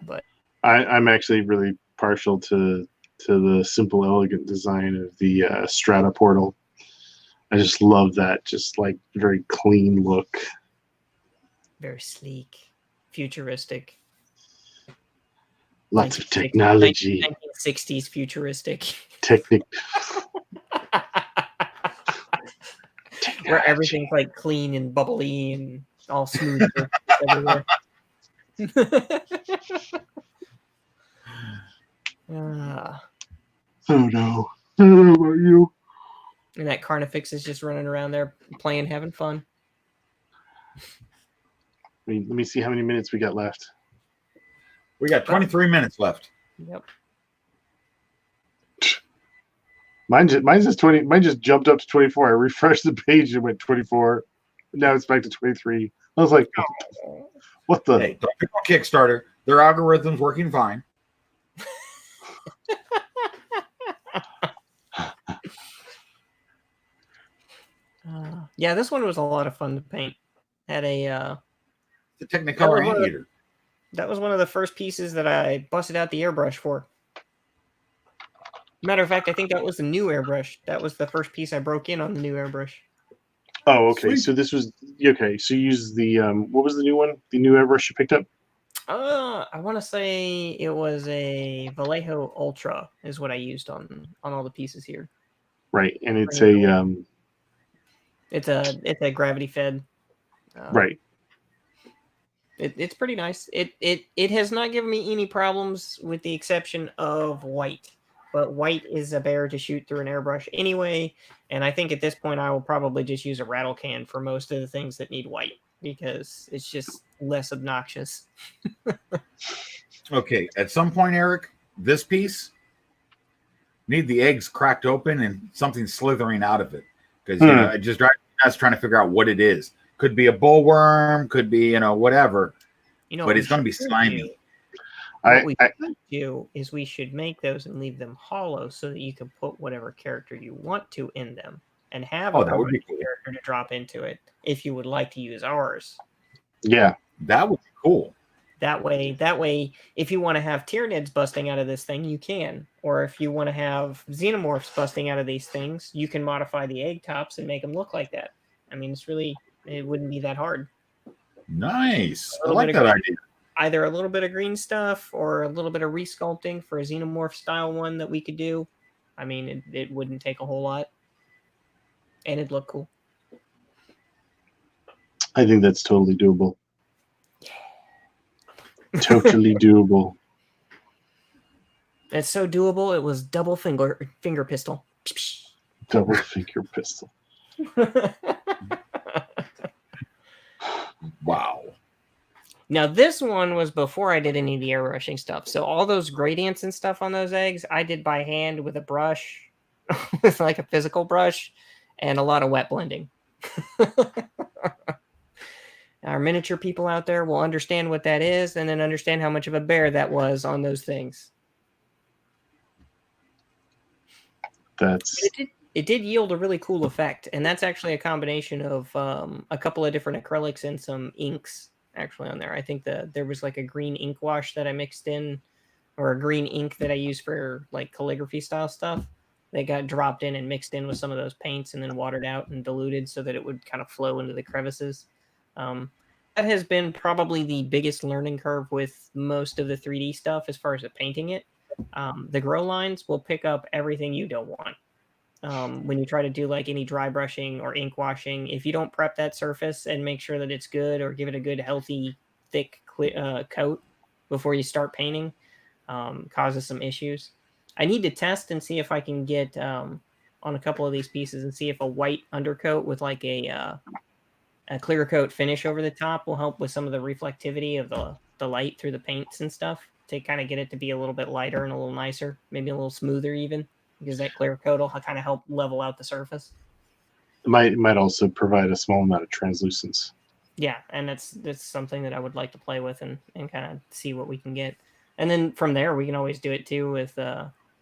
[SPEAKER 3] But
[SPEAKER 2] I'm actually really partial to the simple, elegant design of the Strata Portal. I just love that, just like very clean look.
[SPEAKER 3] very sleek, futuristic.
[SPEAKER 2] Lots of technology.
[SPEAKER 3] 1960s futuristic. Where everything's like clean and bubbly and all smooth everywhere.
[SPEAKER 2] Oh no. I don't know about you.
[SPEAKER 3] And that Carnifex is just running around there playing, having fun.
[SPEAKER 2] Let me see how many minutes we got left.
[SPEAKER 1] We got 23 minutes left.
[SPEAKER 3] Yep.
[SPEAKER 2] Mine just 20. Mine just jumped up to 24. I refreshed the page and went 24. Now it's back to 23. I was like, what the?
[SPEAKER 1] Hey, don't pick on Kickstarter. Their algorithm's working fine.
[SPEAKER 3] Yeah, this one was a lot of fun to paint. Had a
[SPEAKER 1] The Technicolor Anteater.
[SPEAKER 3] that was one of the first pieces that I busted out the airbrush for. Matter of fact, I think that was the new airbrush. That was the first piece I broke in on the new airbrush.
[SPEAKER 2] Oh, okay.
[SPEAKER 1] Sweet.
[SPEAKER 2] So this was okay. So you used the what was the new one? The new airbrush you picked up?
[SPEAKER 3] I want to say it was a Vallejo Ultra is what I used on all the pieces here.
[SPEAKER 2] Right, and it's
[SPEAKER 3] It's a gravity fed.
[SPEAKER 2] right.
[SPEAKER 3] It's pretty nice. It has not given me any problems with the exception of white. But white is a bear to shoot through an airbrush anyway, and I think at this point I will probably just use a rattle can for most of the things that need white because it's just less obnoxious.
[SPEAKER 1] Okay, at some point, Eric, this piece need the eggs cracked open and something slithering out of it because it just drives me nuts trying to figure out what it is. Could be a bullworm, could be whatever, but it's going to be slimy.
[SPEAKER 3] What we should do is we should make those and leave them hollow so that you can put whatever character you want to in them and have
[SPEAKER 1] that would be cool.
[SPEAKER 3] character to drop into it if you would like to use ours.
[SPEAKER 2] Yeah,
[SPEAKER 1] that would be cool.
[SPEAKER 3] That way, if you want to have Tyranids busting out of this thing, you can. Or if you want to have Xenomorphs busting out of these things, you can modify the egg tops and make them look like that. I mean, it wouldn't be that hard.
[SPEAKER 1] Nice. I like that idea.
[SPEAKER 3] Either a little bit of green stuff or a little bit of resculpting for a Xenomorph style one that we could do. I mean, it wouldn't take a whole lot. And it'd look cool.
[SPEAKER 2] I think that's totally doable. Totally doable.
[SPEAKER 3] It's so doable, it was double finger pistol.
[SPEAKER 2] Double finger pistol.
[SPEAKER 1] Wow.
[SPEAKER 3] Now, this one was before I did any of the airbrushing stuff. So all those gradients and stuff on those eggs, I did by hand with a brush, with like a physical brush, and a lot of wet blending. Our miniature people out there will understand what that is and then understand how much of a bear that was on those things. It did yield a really cool effect. And that's actually a combination of a couple of different acrylics and some inks actually on there. I think there was like a green ink wash that I mixed in, or a green ink that I use for like calligraphy style stuff. They got dropped in and mixed in with some of those paints and then watered out and diluted so that it would kind of flow into the crevices. That has been probably the biggest learning curve with most of the 3D stuff as far as the painting it. The grow lines will pick up everything you don't want. When you try to do like any dry brushing or ink washing, if you don't prep that surface and make sure that it's good or give it a good, healthy, thick coat before you start painting, causes some issues. I need to test and see if I can get on a couple of these pieces and see if a white undercoat with like a clear coat finish over the top will help with some of the reflectivity of the light through the paints and stuff to kind of get it to be a little bit lighter and a little nicer, maybe a little smoother even, because that clear coat will kind of help level out the surface.
[SPEAKER 2] It might also provide a small amount of translucence.
[SPEAKER 3] Yeah, and that's something that I would like to play with and kind of see what we can get. And then from there, we can always do it too with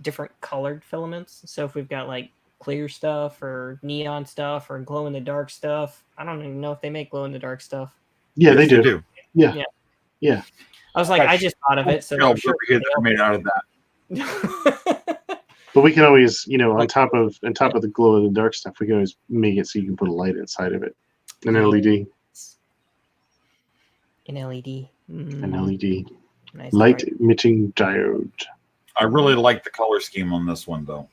[SPEAKER 3] different colored filaments. So if we've got like clear stuff or neon stuff or glow in the dark stuff, I don't even know if they make glow in the dark stuff.
[SPEAKER 2] Yeah,
[SPEAKER 1] Yes,
[SPEAKER 2] they
[SPEAKER 1] they
[SPEAKER 2] do. Yeah.
[SPEAKER 3] Yeah.
[SPEAKER 2] Yeah.
[SPEAKER 3] I was like, I just thought of it. So I'm sure
[SPEAKER 1] River hits are made out of that.
[SPEAKER 2] But we can always, on top of the glow in the dark stuff, we can always make it so you can put a light inside of it. An LED.
[SPEAKER 3] An LED.
[SPEAKER 2] An LED.
[SPEAKER 3] Nice
[SPEAKER 2] Light
[SPEAKER 3] bright.
[SPEAKER 2] emitting diode.
[SPEAKER 1] I really like the color scheme on this one, though.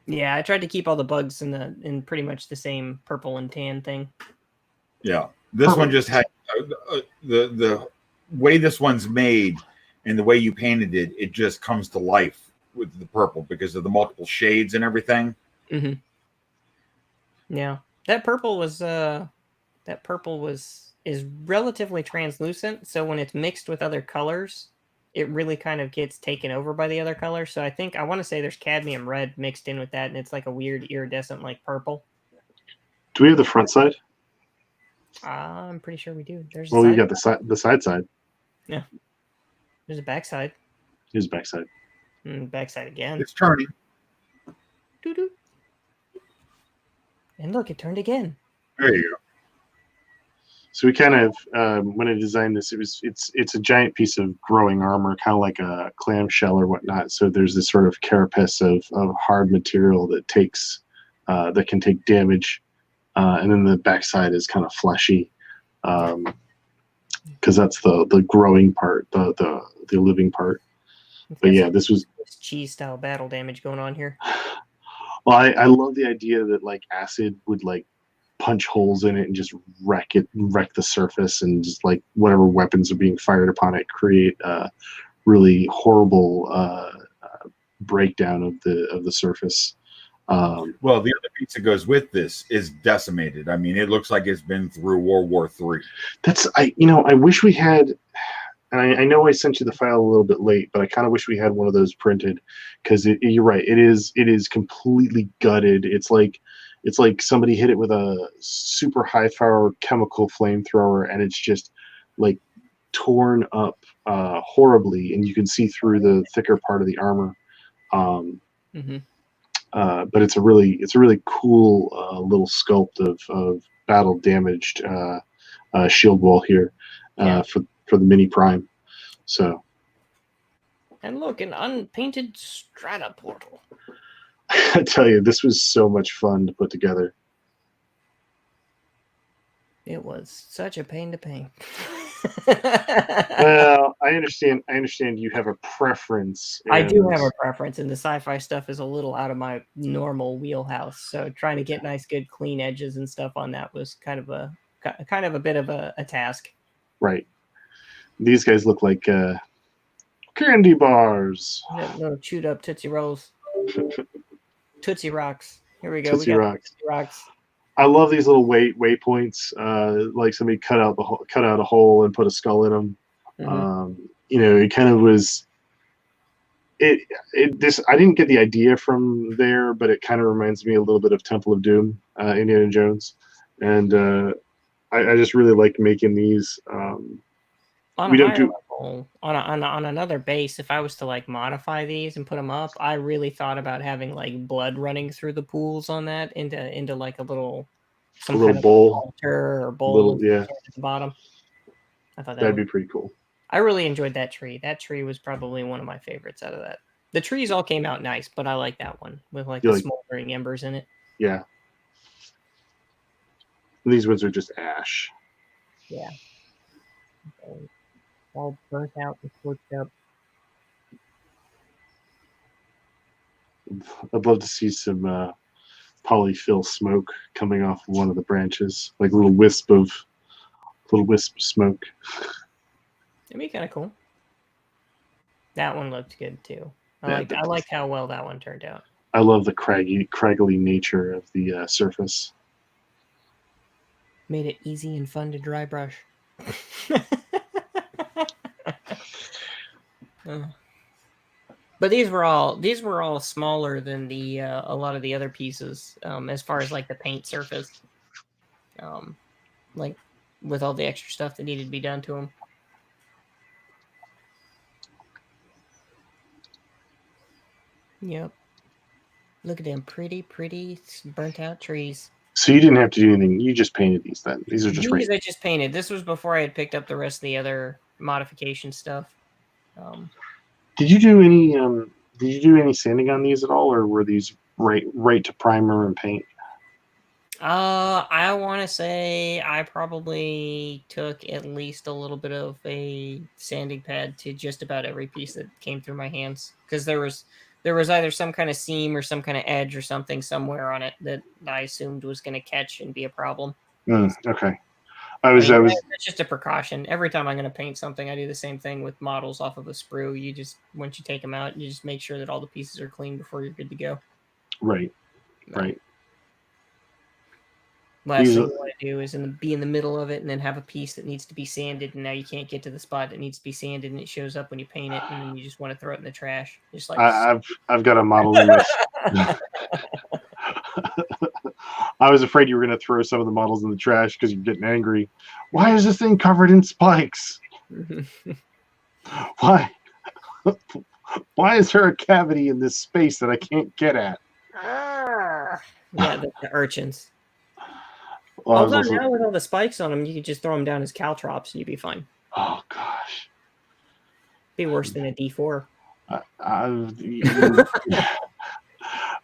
[SPEAKER 3] Yeah, I tried to keep all the bugs in pretty much the same purple and tan thing.
[SPEAKER 1] Yeah, this one just had the way this one's made and the way you painted it. It just comes to life with the purple because of the multiple shades and everything.
[SPEAKER 3] Mm-hmm. Yeah, that purple is relatively translucent. So when it's mixed with other colors, it really kind of gets taken over by the other colors. So I want to say there's cadmium red mixed in with that, and it's like a weird iridescent like purple.
[SPEAKER 2] Do we have the front side?
[SPEAKER 3] I'm pretty sure we do. There's
[SPEAKER 2] Well, we got the side.
[SPEAKER 3] Yeah. There's a backside.
[SPEAKER 2] Here's backside.
[SPEAKER 3] Backside again.
[SPEAKER 1] It's turning.
[SPEAKER 3] Doo-doo. And look, it turned again.
[SPEAKER 1] There you go.
[SPEAKER 2] So we kind of, when I designed this, it's a giant piece of growing armor, kind of like a clamshell or whatnot. So there's this sort of carapace of hard material that that can take damage, and then the backside is kind of fleshy, because that's the growing part, the living part. But yeah, this was
[SPEAKER 3] cheese style battle damage going on here.
[SPEAKER 2] Well, I love the idea that like acid would like punch holes in it and just wreck the surface, and just like whatever weapons are being fired upon it create a really horrible breakdown of the surface.
[SPEAKER 1] Well, the other piece that goes with this is decimated. I mean, it looks like it's been through World War III.
[SPEAKER 2] I wish we had, and I know I sent you the file a little bit late, but I kind of wish we had one of those printed, because you're right, it is completely gutted. It's like somebody hit it with a super high power chemical flamethrower, and it's just like torn up horribly, and you can see through the thicker part of the armor. But it's a really cool little sculpt of battle damaged shield wall here for the mini prime. So,
[SPEAKER 3] and look, an unpainted strata portal.
[SPEAKER 2] I tell you, this was so much fun to put together.
[SPEAKER 3] It was such a pain to paint.
[SPEAKER 2] Well, I understand you have a preference.
[SPEAKER 3] I do have a preference, and the sci-fi stuff is a little out of my normal wheelhouse. So trying to get nice, good, clean edges and stuff on that was kind of a bit of a task.
[SPEAKER 2] Right. These guys look like candy bars.
[SPEAKER 3] Little chewed up Tootsie Rolls. Tootsie Rocks. Here we go.
[SPEAKER 2] Tootsie Rocks.
[SPEAKER 3] Tootsie Rocks.
[SPEAKER 2] I love these little waypoints. Like somebody cut out a hole and put a skull in them. It kind of was. I didn't get the idea from there, but it kind of reminds me a little bit of Temple of Doom, Indiana Jones, and I just really like making these.
[SPEAKER 3] On another base, if I was to like modify these and put them up, I really thought about having like blood running through the pools on that into like a little
[SPEAKER 2] bowl,
[SPEAKER 3] altar or bowl
[SPEAKER 2] at
[SPEAKER 3] the bottom. I thought
[SPEAKER 2] that'd be pretty cool.
[SPEAKER 3] I really enjoyed that tree. That tree was probably one of my favorites out of that. The trees all came out nice, but I like that one with like the smoldering embers in it.
[SPEAKER 2] Yeah. These ones are just ash.
[SPEAKER 3] Yeah. All burnt out and scorched up.
[SPEAKER 2] I'd love to see some polyfill smoke coming off of one of the branches, like a little wisp of smoke.
[SPEAKER 3] It'd be kind of cool. That one looked good too. I like how well that one turned out.
[SPEAKER 2] I love the craggly nature of the surface.
[SPEAKER 3] Made it easy and fun to dry brush. But these were all smaller than the a lot of the other pieces, as far as like the paint surface, like with all the extra stuff that needed to be done to them. Yep. Look at them pretty burnt out trees.
[SPEAKER 2] So you didn't have to do anything. You just painted these then. These are just
[SPEAKER 3] These I just painted. This was before I had picked up the rest of the other modification stuff.
[SPEAKER 2] Did you do any sanding on these at all, or were these right to primer and paint?
[SPEAKER 3] I want to say I probably took at least a little bit of a sanding pad to just about every piece that came through my hands, because there was either some kind of seam or some kind of edge or something somewhere on it that I assumed was going to catch and be a problem.
[SPEAKER 2] Okay.
[SPEAKER 3] That's just a precaution. Every time I'm going to paint something, I do the same thing with models off of a sprue. You just, once you take them out, you just make sure that all the pieces are clean before you're good to go.
[SPEAKER 2] Right.
[SPEAKER 3] Last thing you want to do is be in the middle of it and then have a piece that needs to be sanded, and now you can't get to the spot that needs to be sanded, and it shows up when you paint it, and then you just want to throw it in the trash. Just like
[SPEAKER 2] I've got a model in this. I was afraid you were going to throw some of the models in the trash because you're getting angry. Why is this thing covered in spikes? Why? Why is there a cavity in this space that I can't get at?
[SPEAKER 3] Yeah, the urchins.
[SPEAKER 2] Well,
[SPEAKER 3] Although now with all the spikes on them, you could just throw them down as caltrops and you'd be fine.
[SPEAKER 2] Oh gosh,
[SPEAKER 3] be worse than a D4.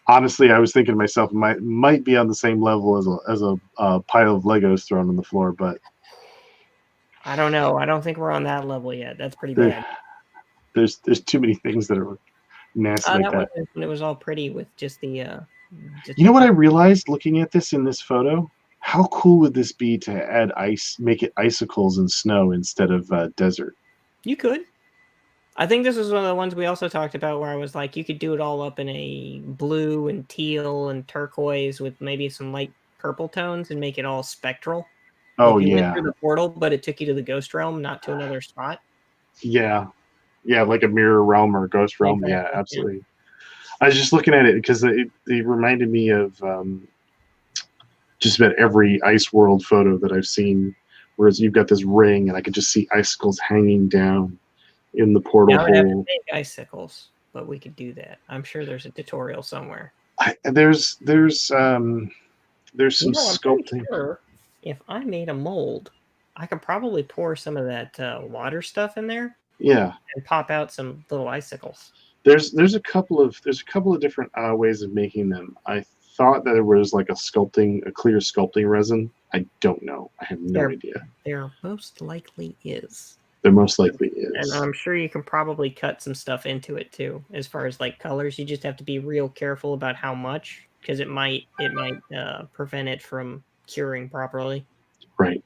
[SPEAKER 2] Honestly, I was thinking to myself, might be on the same level as a pile of Legos thrown on the floor, but
[SPEAKER 3] I don't know. I don't think we're on that level yet. That's pretty bad.
[SPEAKER 2] There's too many things that are nasty like that.
[SPEAKER 3] It was all pretty with just the.
[SPEAKER 2] You know what I realized looking at this in this photo? How cool would this be to add ice, make it icicles and snow instead of desert?
[SPEAKER 3] You could. I think this was one of the ones we also talked about where I was like, you could do it all up in a blue and teal and turquoise with maybe some light purple tones and make it all spectral.
[SPEAKER 2] Oh,
[SPEAKER 3] like you
[SPEAKER 2] yeah.
[SPEAKER 3] went through the portal, but it took you to the ghost realm, not to another spot.
[SPEAKER 2] Yeah. Yeah, like a mirror realm or a ghost realm. Exactly. Yeah, absolutely. Yeah. I was just looking at it because it reminded me of just about every Ice World photo that I've seen, whereas you've got this ring and I could just see icicles hanging down in the portal hole. I would have to
[SPEAKER 3] make icicles, but we could do that. I'm sure there's a tutorial somewhere.
[SPEAKER 2] There's some sculpting.
[SPEAKER 3] Sure if I made a mold, I could probably pour some of that water stuff in there.
[SPEAKER 2] Yeah,
[SPEAKER 3] and pop out some little icicles.
[SPEAKER 2] There's a couple of different ways of making them. I thought that there was like a clear sculpting resin. I don't know. I have no idea.
[SPEAKER 3] There most likely is.
[SPEAKER 2] There most likely is.
[SPEAKER 3] And I'm sure you can probably cut some stuff into it too. As far as like colors, you just have to be real careful about how much, because it might prevent it from curing properly.
[SPEAKER 2] Right.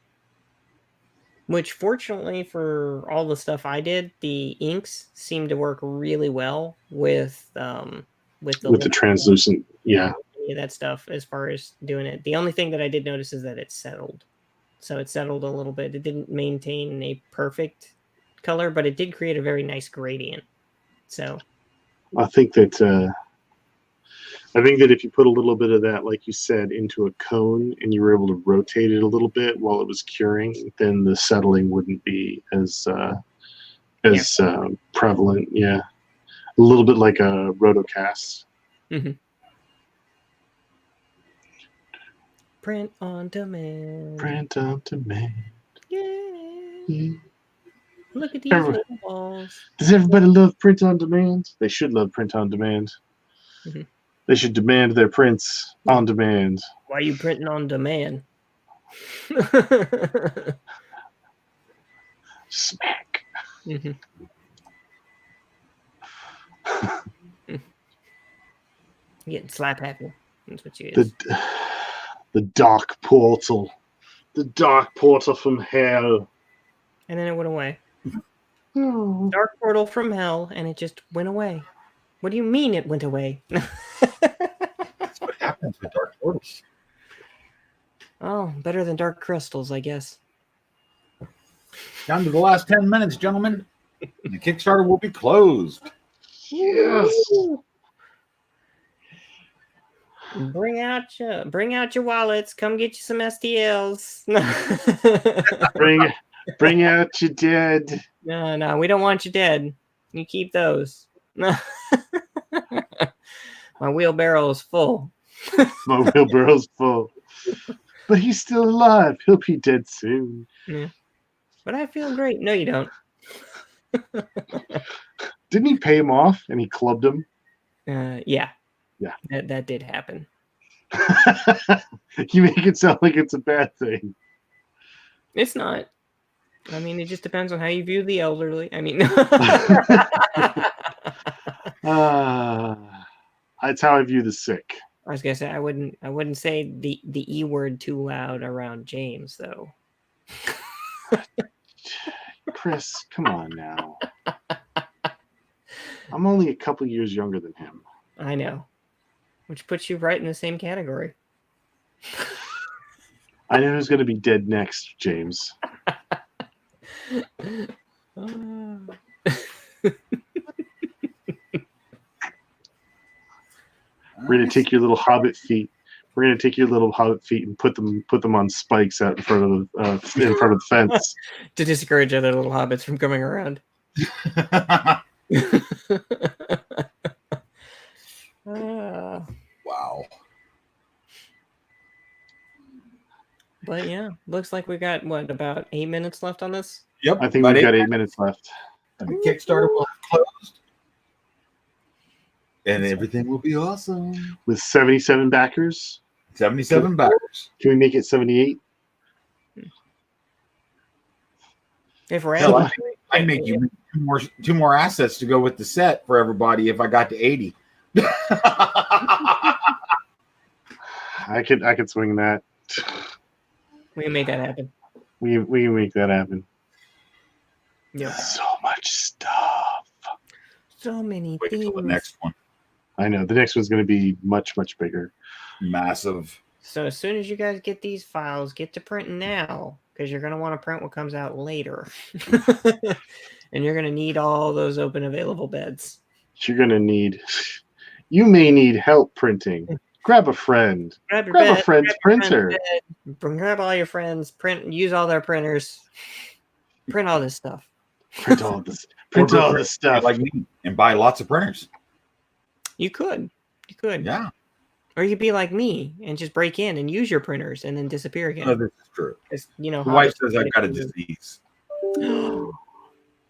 [SPEAKER 3] Which, fortunately for all the stuff I did, the inks seem to work really well with the
[SPEAKER 2] translucent. Yeah.
[SPEAKER 3] Any of that stuff as far as doing it. The only thing that I did notice is that it settled. So it settled a little bit. It didn't maintain a perfect color, but it did create a very nice gradient. So
[SPEAKER 2] I think that if you put a little bit of that, like you said, into a cone and you were able to rotate it a little bit while it was curing, then the settling wouldn't be as prevalent. Yeah. A little bit like a rotocast.
[SPEAKER 3] Mm-hmm. Print on demand.
[SPEAKER 2] Print on demand.
[SPEAKER 3] Yeah. Look at these little balls.
[SPEAKER 2] Does everybody love print on demand? They should love print on demand.
[SPEAKER 3] Mm-hmm.
[SPEAKER 2] They should demand their prints on demand.
[SPEAKER 3] Why are you printing on demand?
[SPEAKER 2] Smack.
[SPEAKER 3] Mm-hmm. Getting slap happy. That's what you is.
[SPEAKER 2] The dark portal. The dark portal from hell.
[SPEAKER 3] And then it went away.
[SPEAKER 2] Oh.
[SPEAKER 3] Dark portal from hell, and it just went away. What do you mean it went away?
[SPEAKER 1] That's what happens with dark portals.
[SPEAKER 3] Oh, better than dark crystals, I guess.
[SPEAKER 1] Down to the last 10 minutes, gentlemen. The Kickstarter will be closed.
[SPEAKER 2] Yes.
[SPEAKER 3] Bring out your wallets. Come get you some STLs.
[SPEAKER 2] Bring out your dead.
[SPEAKER 3] No, we don't want you dead. You keep those. My wheelbarrow is full.
[SPEAKER 2] My wheelbarrow's full. But he's still alive. He'll be dead soon.
[SPEAKER 3] Yeah. But I feel great. No, you don't.
[SPEAKER 2] Didn't he pay him off and he clubbed him?
[SPEAKER 3] Yeah.
[SPEAKER 2] Yeah.
[SPEAKER 3] That did happen.
[SPEAKER 2] You make it sound like it's a bad thing.
[SPEAKER 3] It's not. I mean, it just depends on how you view the elderly. I mean,
[SPEAKER 2] that's how I view the sick.
[SPEAKER 3] I was gonna say I wouldn't say the E word too loud around James though.
[SPEAKER 2] Chris, come on now. I'm only a couple years younger than him.
[SPEAKER 3] I know, which puts you right in the same category.
[SPEAKER 2] I know who's going to be dead next, James. We're going to take your little hobbit feet. We're going to take your little hobbit feet and put them on spikes out in front of the fence
[SPEAKER 3] to discourage other little hobbits from coming around.
[SPEAKER 1] Wow.
[SPEAKER 3] But yeah, looks like we got about 8 minutes left on this.
[SPEAKER 1] Yep.
[SPEAKER 2] I think we've got 8 minutes left.
[SPEAKER 1] And the Kickstarter will have closed. And everything will be awesome.
[SPEAKER 2] With 77 backers.
[SPEAKER 1] 77 backers.
[SPEAKER 2] Can we make it 78?
[SPEAKER 3] If we're
[SPEAKER 1] Hell,
[SPEAKER 3] at
[SPEAKER 1] I make you two more assets to go with the set for everybody if I got to 80.
[SPEAKER 2] I could swing that.
[SPEAKER 3] we can make that happen.
[SPEAKER 2] We can make that happen.
[SPEAKER 3] Yeah.
[SPEAKER 2] So much stuff.
[SPEAKER 3] So many
[SPEAKER 1] Wait
[SPEAKER 3] things.
[SPEAKER 1] till the next one.
[SPEAKER 2] I know. The next one's going to be much, much bigger.
[SPEAKER 1] Massive.
[SPEAKER 3] So as soon as you guys get these files, get to printing now, because you're going to want to print what comes out later. And you're going to need all those open available beds.
[SPEAKER 2] You may need help printing. Grab a friend.
[SPEAKER 3] Grab
[SPEAKER 2] a friend's printer.
[SPEAKER 3] Grab all your friends. Use all their printers. Print all this stuff.
[SPEAKER 2] Print all this. Print all this stuff.
[SPEAKER 1] Like me and buy lots of printers.
[SPEAKER 3] You could.
[SPEAKER 1] Yeah.
[SPEAKER 3] Or you could be like me and just break in and use your printers and then disappear again.
[SPEAKER 1] No, this is true.
[SPEAKER 3] The
[SPEAKER 1] wife says I've got a disease.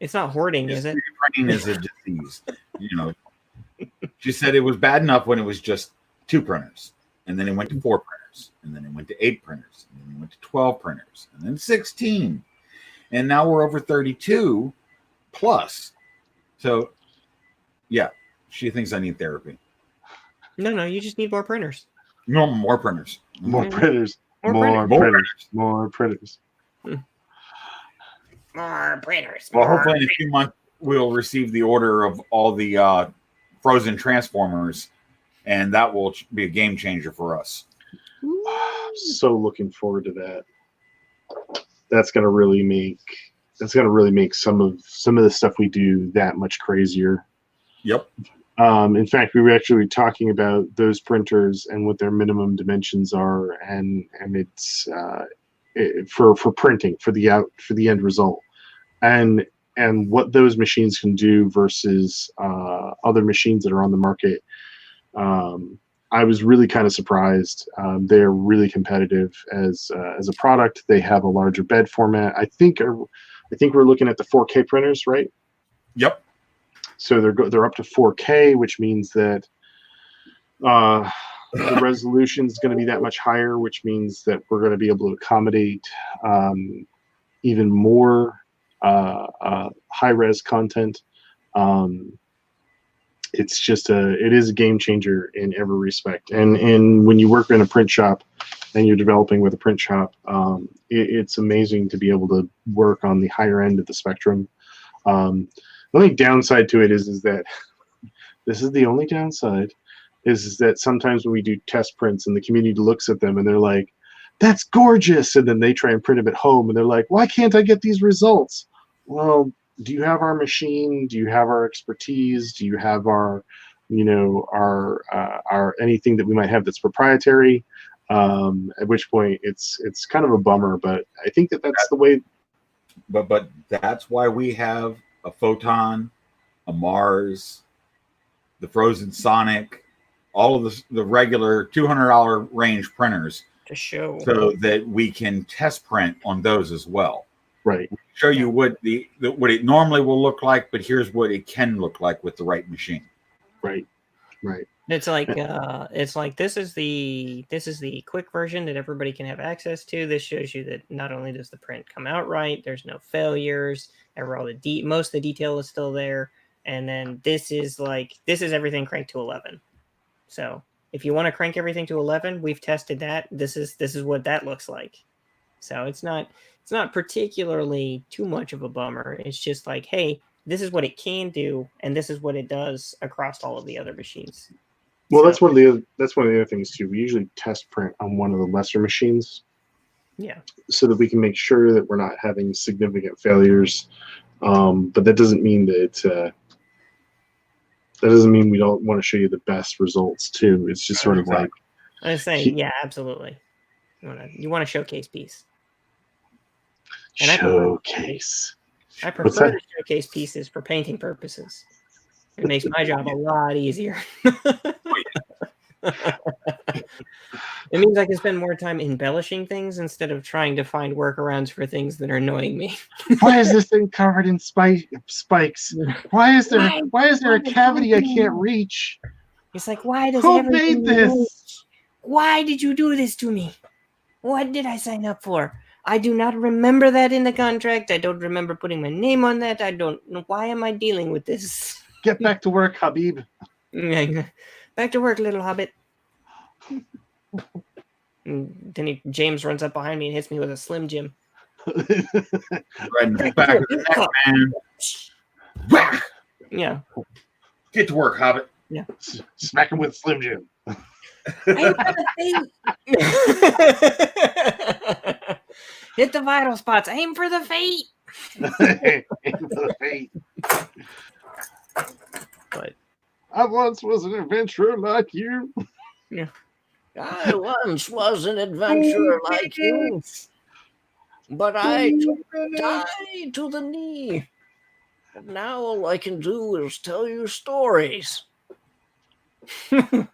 [SPEAKER 3] It's not hoarding, is it?
[SPEAKER 1] Printing is a disease. She said it was bad enough when it was just 2 printers, and then it went to 4 printers, and then it went to 8 printers, and then it went to 12 printers, and then 16, and now we're over 32 plus. So, yeah, she thinks I need therapy.
[SPEAKER 3] No, you just need more printers.
[SPEAKER 1] No, more printers.
[SPEAKER 2] More printers. More printers. More printers.
[SPEAKER 3] More printers.
[SPEAKER 1] Well, hopefully in a few months we'll receive the order of all the frozen Transformers, and that will be a game changer for us.
[SPEAKER 2] I'm so looking forward to that. That's gonna really make some of the stuff we do that much crazier.
[SPEAKER 1] Yep.
[SPEAKER 2] In fact, we were actually talking about those printers and what their minimum dimensions are, and it's for printing for the end result, and what those machines can do versus other machines that are on the market. I was really kind of surprised. They're really competitive as a product. They have a larger bed format. I think we're looking at the 4K printers, right?
[SPEAKER 1] Yep.
[SPEAKER 2] So they're up to 4K, which means that the resolution is going to be that much higher, which means that we're going to be able to accommodate even more high-res content. It is a game changer in every respect. And when you work in a print shop and you're developing with a print shop, it's amazing to be able to work on the higher end of the spectrum. The only downside to it is that This is the only downside, is that sometimes when we do test prints and the community looks at them and they're like, that's gorgeous, and then they try and print them at home and they're like, why can't I get these results? Well, do you have our machine? Do you have our expertise? Do you have our, our anything that we might have that's proprietary? At which point it's kind of a bummer, but I think that's the way.
[SPEAKER 1] But that's why we have a Photon, a Mars, the Frozen Sonic, all of the regular $200 range printers
[SPEAKER 3] to show,
[SPEAKER 1] so that we can test print on those as well.
[SPEAKER 2] Right.
[SPEAKER 1] Show you what what it normally will look like, but here's what it can look like with the right machine.
[SPEAKER 2] Right.
[SPEAKER 3] It's like this is the quick version that everybody can have access to. This shows you that not only does the print come out right, there's no failures, most of the detail is still there, and then this is everything cranked to 11. So if you want to crank everything to 11, we've tested that. This is what that looks like. So it's not particularly too much of a bummer. It's just like, hey, this is what it can do, and this is what it does across all of the other machines.
[SPEAKER 2] Well, that's one of the other things too. We usually test print on one of the lesser machines, so that we can make sure that we're not having significant failures. But that doesn't mean that we don't want to show you the best results too. It's just sort of like
[SPEAKER 3] I was saying, yeah, absolutely. You want to showcase piece. And
[SPEAKER 2] showcase.
[SPEAKER 3] I prefer to showcase pieces for painting purposes. It makes my job a lot easier. It means I can spend more time embellishing things instead of trying to find workarounds for things that are annoying me.
[SPEAKER 2] Why is this thing covered in spikes? Why is there a cavity I can't reach?
[SPEAKER 3] It's like, why does
[SPEAKER 2] Who
[SPEAKER 3] everything
[SPEAKER 2] made this?
[SPEAKER 3] reach? Why did you do this to me? What did I sign up for? I do not remember that in the contract. I don't remember putting my name on that. I don't know. Why am I dealing with this?
[SPEAKER 2] Get back to work, Habib.
[SPEAKER 3] Back to work, little hobbit. And then James runs up behind me and hits me with a Slim Jim.
[SPEAKER 1] Right in the back of the neck, man. Whack!
[SPEAKER 3] Yeah.
[SPEAKER 1] Get to work, Hobbit.
[SPEAKER 3] Yeah.
[SPEAKER 2] Smack him with Slim Jim.
[SPEAKER 3] Hit the vital spots. Aim for the feet.
[SPEAKER 2] Aim for the feet.
[SPEAKER 3] But
[SPEAKER 2] I once was an adventurer like you.
[SPEAKER 3] Yeah.
[SPEAKER 4] I once was an adventurer like you, but I died to the knee. And now all I can do is tell you stories.
[SPEAKER 2] 2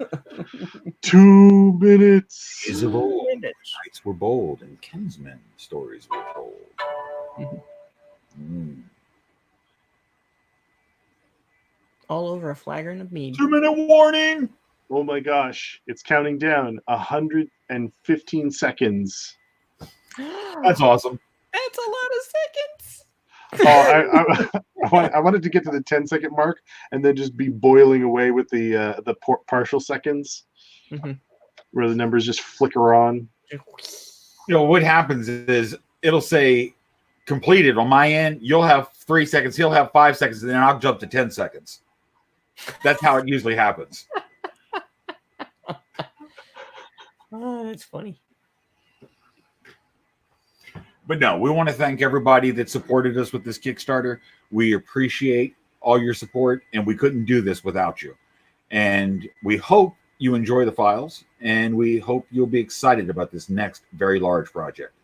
[SPEAKER 2] minutes.
[SPEAKER 1] Days of old, knights were bold, and kinsmen stories were told.
[SPEAKER 3] All over a flagon of mead.
[SPEAKER 1] 2-minute warning.
[SPEAKER 2] Oh my gosh, it's counting down 115 seconds.
[SPEAKER 1] That's awesome.
[SPEAKER 3] That's a lot of seconds.
[SPEAKER 2] I wanted to get to the 10-second mark and then just be boiling away with the partial seconds, where the numbers just flicker on.
[SPEAKER 1] What happens is it'll say completed on my end. You'll have 3 seconds. He'll have 5 seconds, and then I'll jump to 10 seconds. That's how it usually happens.
[SPEAKER 3] Oh, that's funny.
[SPEAKER 1] But no, we want to thank everybody that supported us with this Kickstarter. We appreciate all your support, and we couldn't do this without you. And we hope you enjoy the files, and we hope you'll be excited about this next very large project.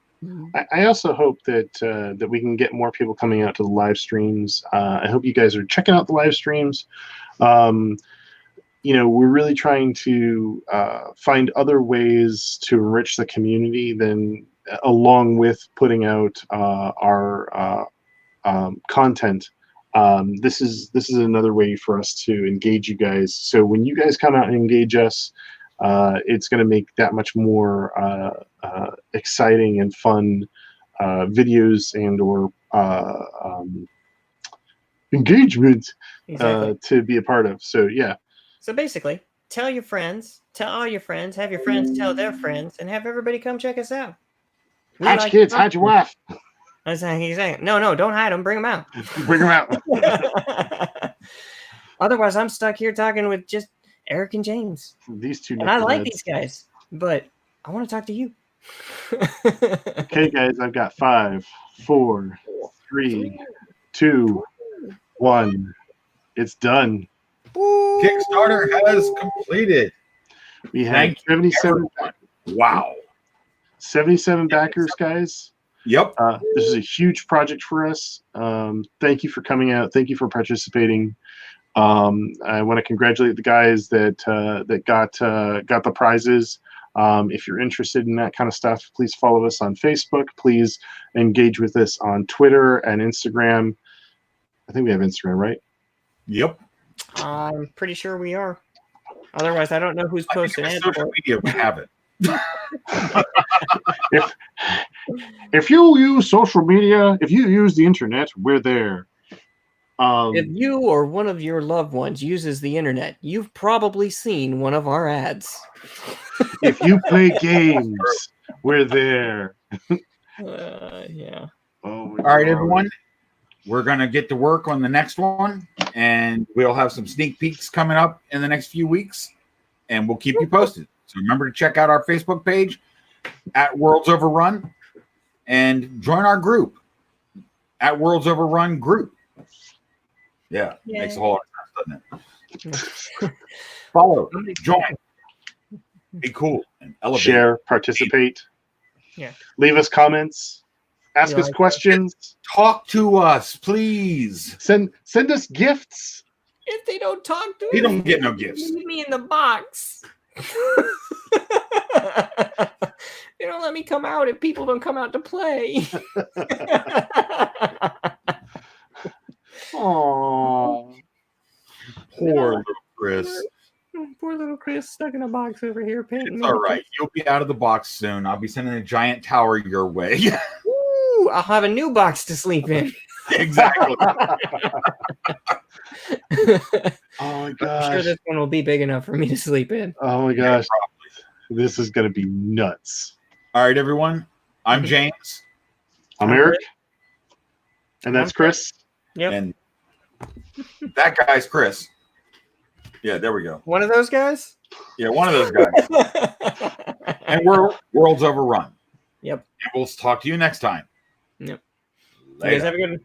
[SPEAKER 2] I also hope that we can get more people coming out to the live streams. I hope you guys are checking out the live streams. We're really trying to find other ways to enrich the community than along with putting out our content. This is another way for us to engage you guys. So when you guys come out and engage us, it's going to make that much more exciting and fun videos and or engagement to be a part of. So yeah.
[SPEAKER 3] So basically, tell your friends, tell all your friends, have your friends tell their friends, and have everybody come check us out.
[SPEAKER 2] Hide your kids, hide your wife.
[SPEAKER 3] That's what he's saying. No, don't hide them. Bring them out.
[SPEAKER 2] Bring them out.
[SPEAKER 3] Otherwise, I'm stuck here talking with just Eric and James.
[SPEAKER 2] These two.
[SPEAKER 3] And I like
[SPEAKER 2] knuckleheads.
[SPEAKER 3] these guys, but I want to talk to you.
[SPEAKER 2] Okay, guys, I've got 5, 4, 3, 2, 1. It's done.
[SPEAKER 1] Kickstarter has completed.
[SPEAKER 2] We have
[SPEAKER 1] Thank you,
[SPEAKER 2] 77.
[SPEAKER 1] Wow.
[SPEAKER 2] 77 backers, guys.
[SPEAKER 1] Yep.
[SPEAKER 2] This is a huge project for us. Thank you for coming out. Thank you for participating. I want to congratulate the guys that got the prizes. If you're interested in that kind of stuff, please follow us on Facebook. Please engage with us on Twitter and Instagram. I think we have Instagram, right?
[SPEAKER 1] Yep.
[SPEAKER 3] I'm pretty sure we are. Otherwise, I don't know who's
[SPEAKER 1] I think
[SPEAKER 3] posting
[SPEAKER 1] on
[SPEAKER 3] it.
[SPEAKER 1] social media we have it.
[SPEAKER 2] If you use social media, if you use the internet, we're there.
[SPEAKER 3] If you or one of your loved ones uses the internet, you've probably seen one of our ads.
[SPEAKER 2] If you play games, we're there.
[SPEAKER 3] Yeah.
[SPEAKER 2] Oh,
[SPEAKER 1] All right, everyone. We're going to get to work on the next one, and we'll have some sneak peeks coming up in the next few weeks, and we'll keep you posted. So remember to check out our Facebook page at Worlds Overrun and join our group at Worlds Overrun Group. Yeah, makes a whole lot of sense, doesn't it? Follow, join, be cool, and elevate.
[SPEAKER 2] Share, participate.
[SPEAKER 3] Yeah.
[SPEAKER 2] Leave us comments. Ask us questions.
[SPEAKER 1] Talk to us, please.
[SPEAKER 2] Send us gifts.
[SPEAKER 3] If they don't talk to
[SPEAKER 1] You
[SPEAKER 3] me,
[SPEAKER 1] don't get no gifts.
[SPEAKER 3] leave me in the box. They don't let me come out if people don't come out to play.
[SPEAKER 2] Aww.
[SPEAKER 1] Poor little Chris.
[SPEAKER 3] Poor little Chris stuck in a box over here painting.
[SPEAKER 1] It's all right. You'll be out of the box soon. I'll be sending a giant tower your way.
[SPEAKER 3] Ooh, I'll have a new box to sleep in.
[SPEAKER 1] Exactly.
[SPEAKER 2] Oh my
[SPEAKER 3] I'm
[SPEAKER 2] gosh.
[SPEAKER 3] sure this one will be big enough for me to sleep in.
[SPEAKER 2] Oh my gosh. This is going to be nuts.
[SPEAKER 1] All right, everyone. I'm James.
[SPEAKER 2] I'm Eric. And that's Chris.
[SPEAKER 3] Yep.
[SPEAKER 1] And that guy's Chris. Yeah, there we go.
[SPEAKER 3] One of those guys?
[SPEAKER 1] Yeah, one of those guys. And we're Worlds Overrun.
[SPEAKER 3] Yep.
[SPEAKER 1] And we'll talk to you next time.
[SPEAKER 3] Yep. You
[SPEAKER 1] Later.
[SPEAKER 3] guys have a good one.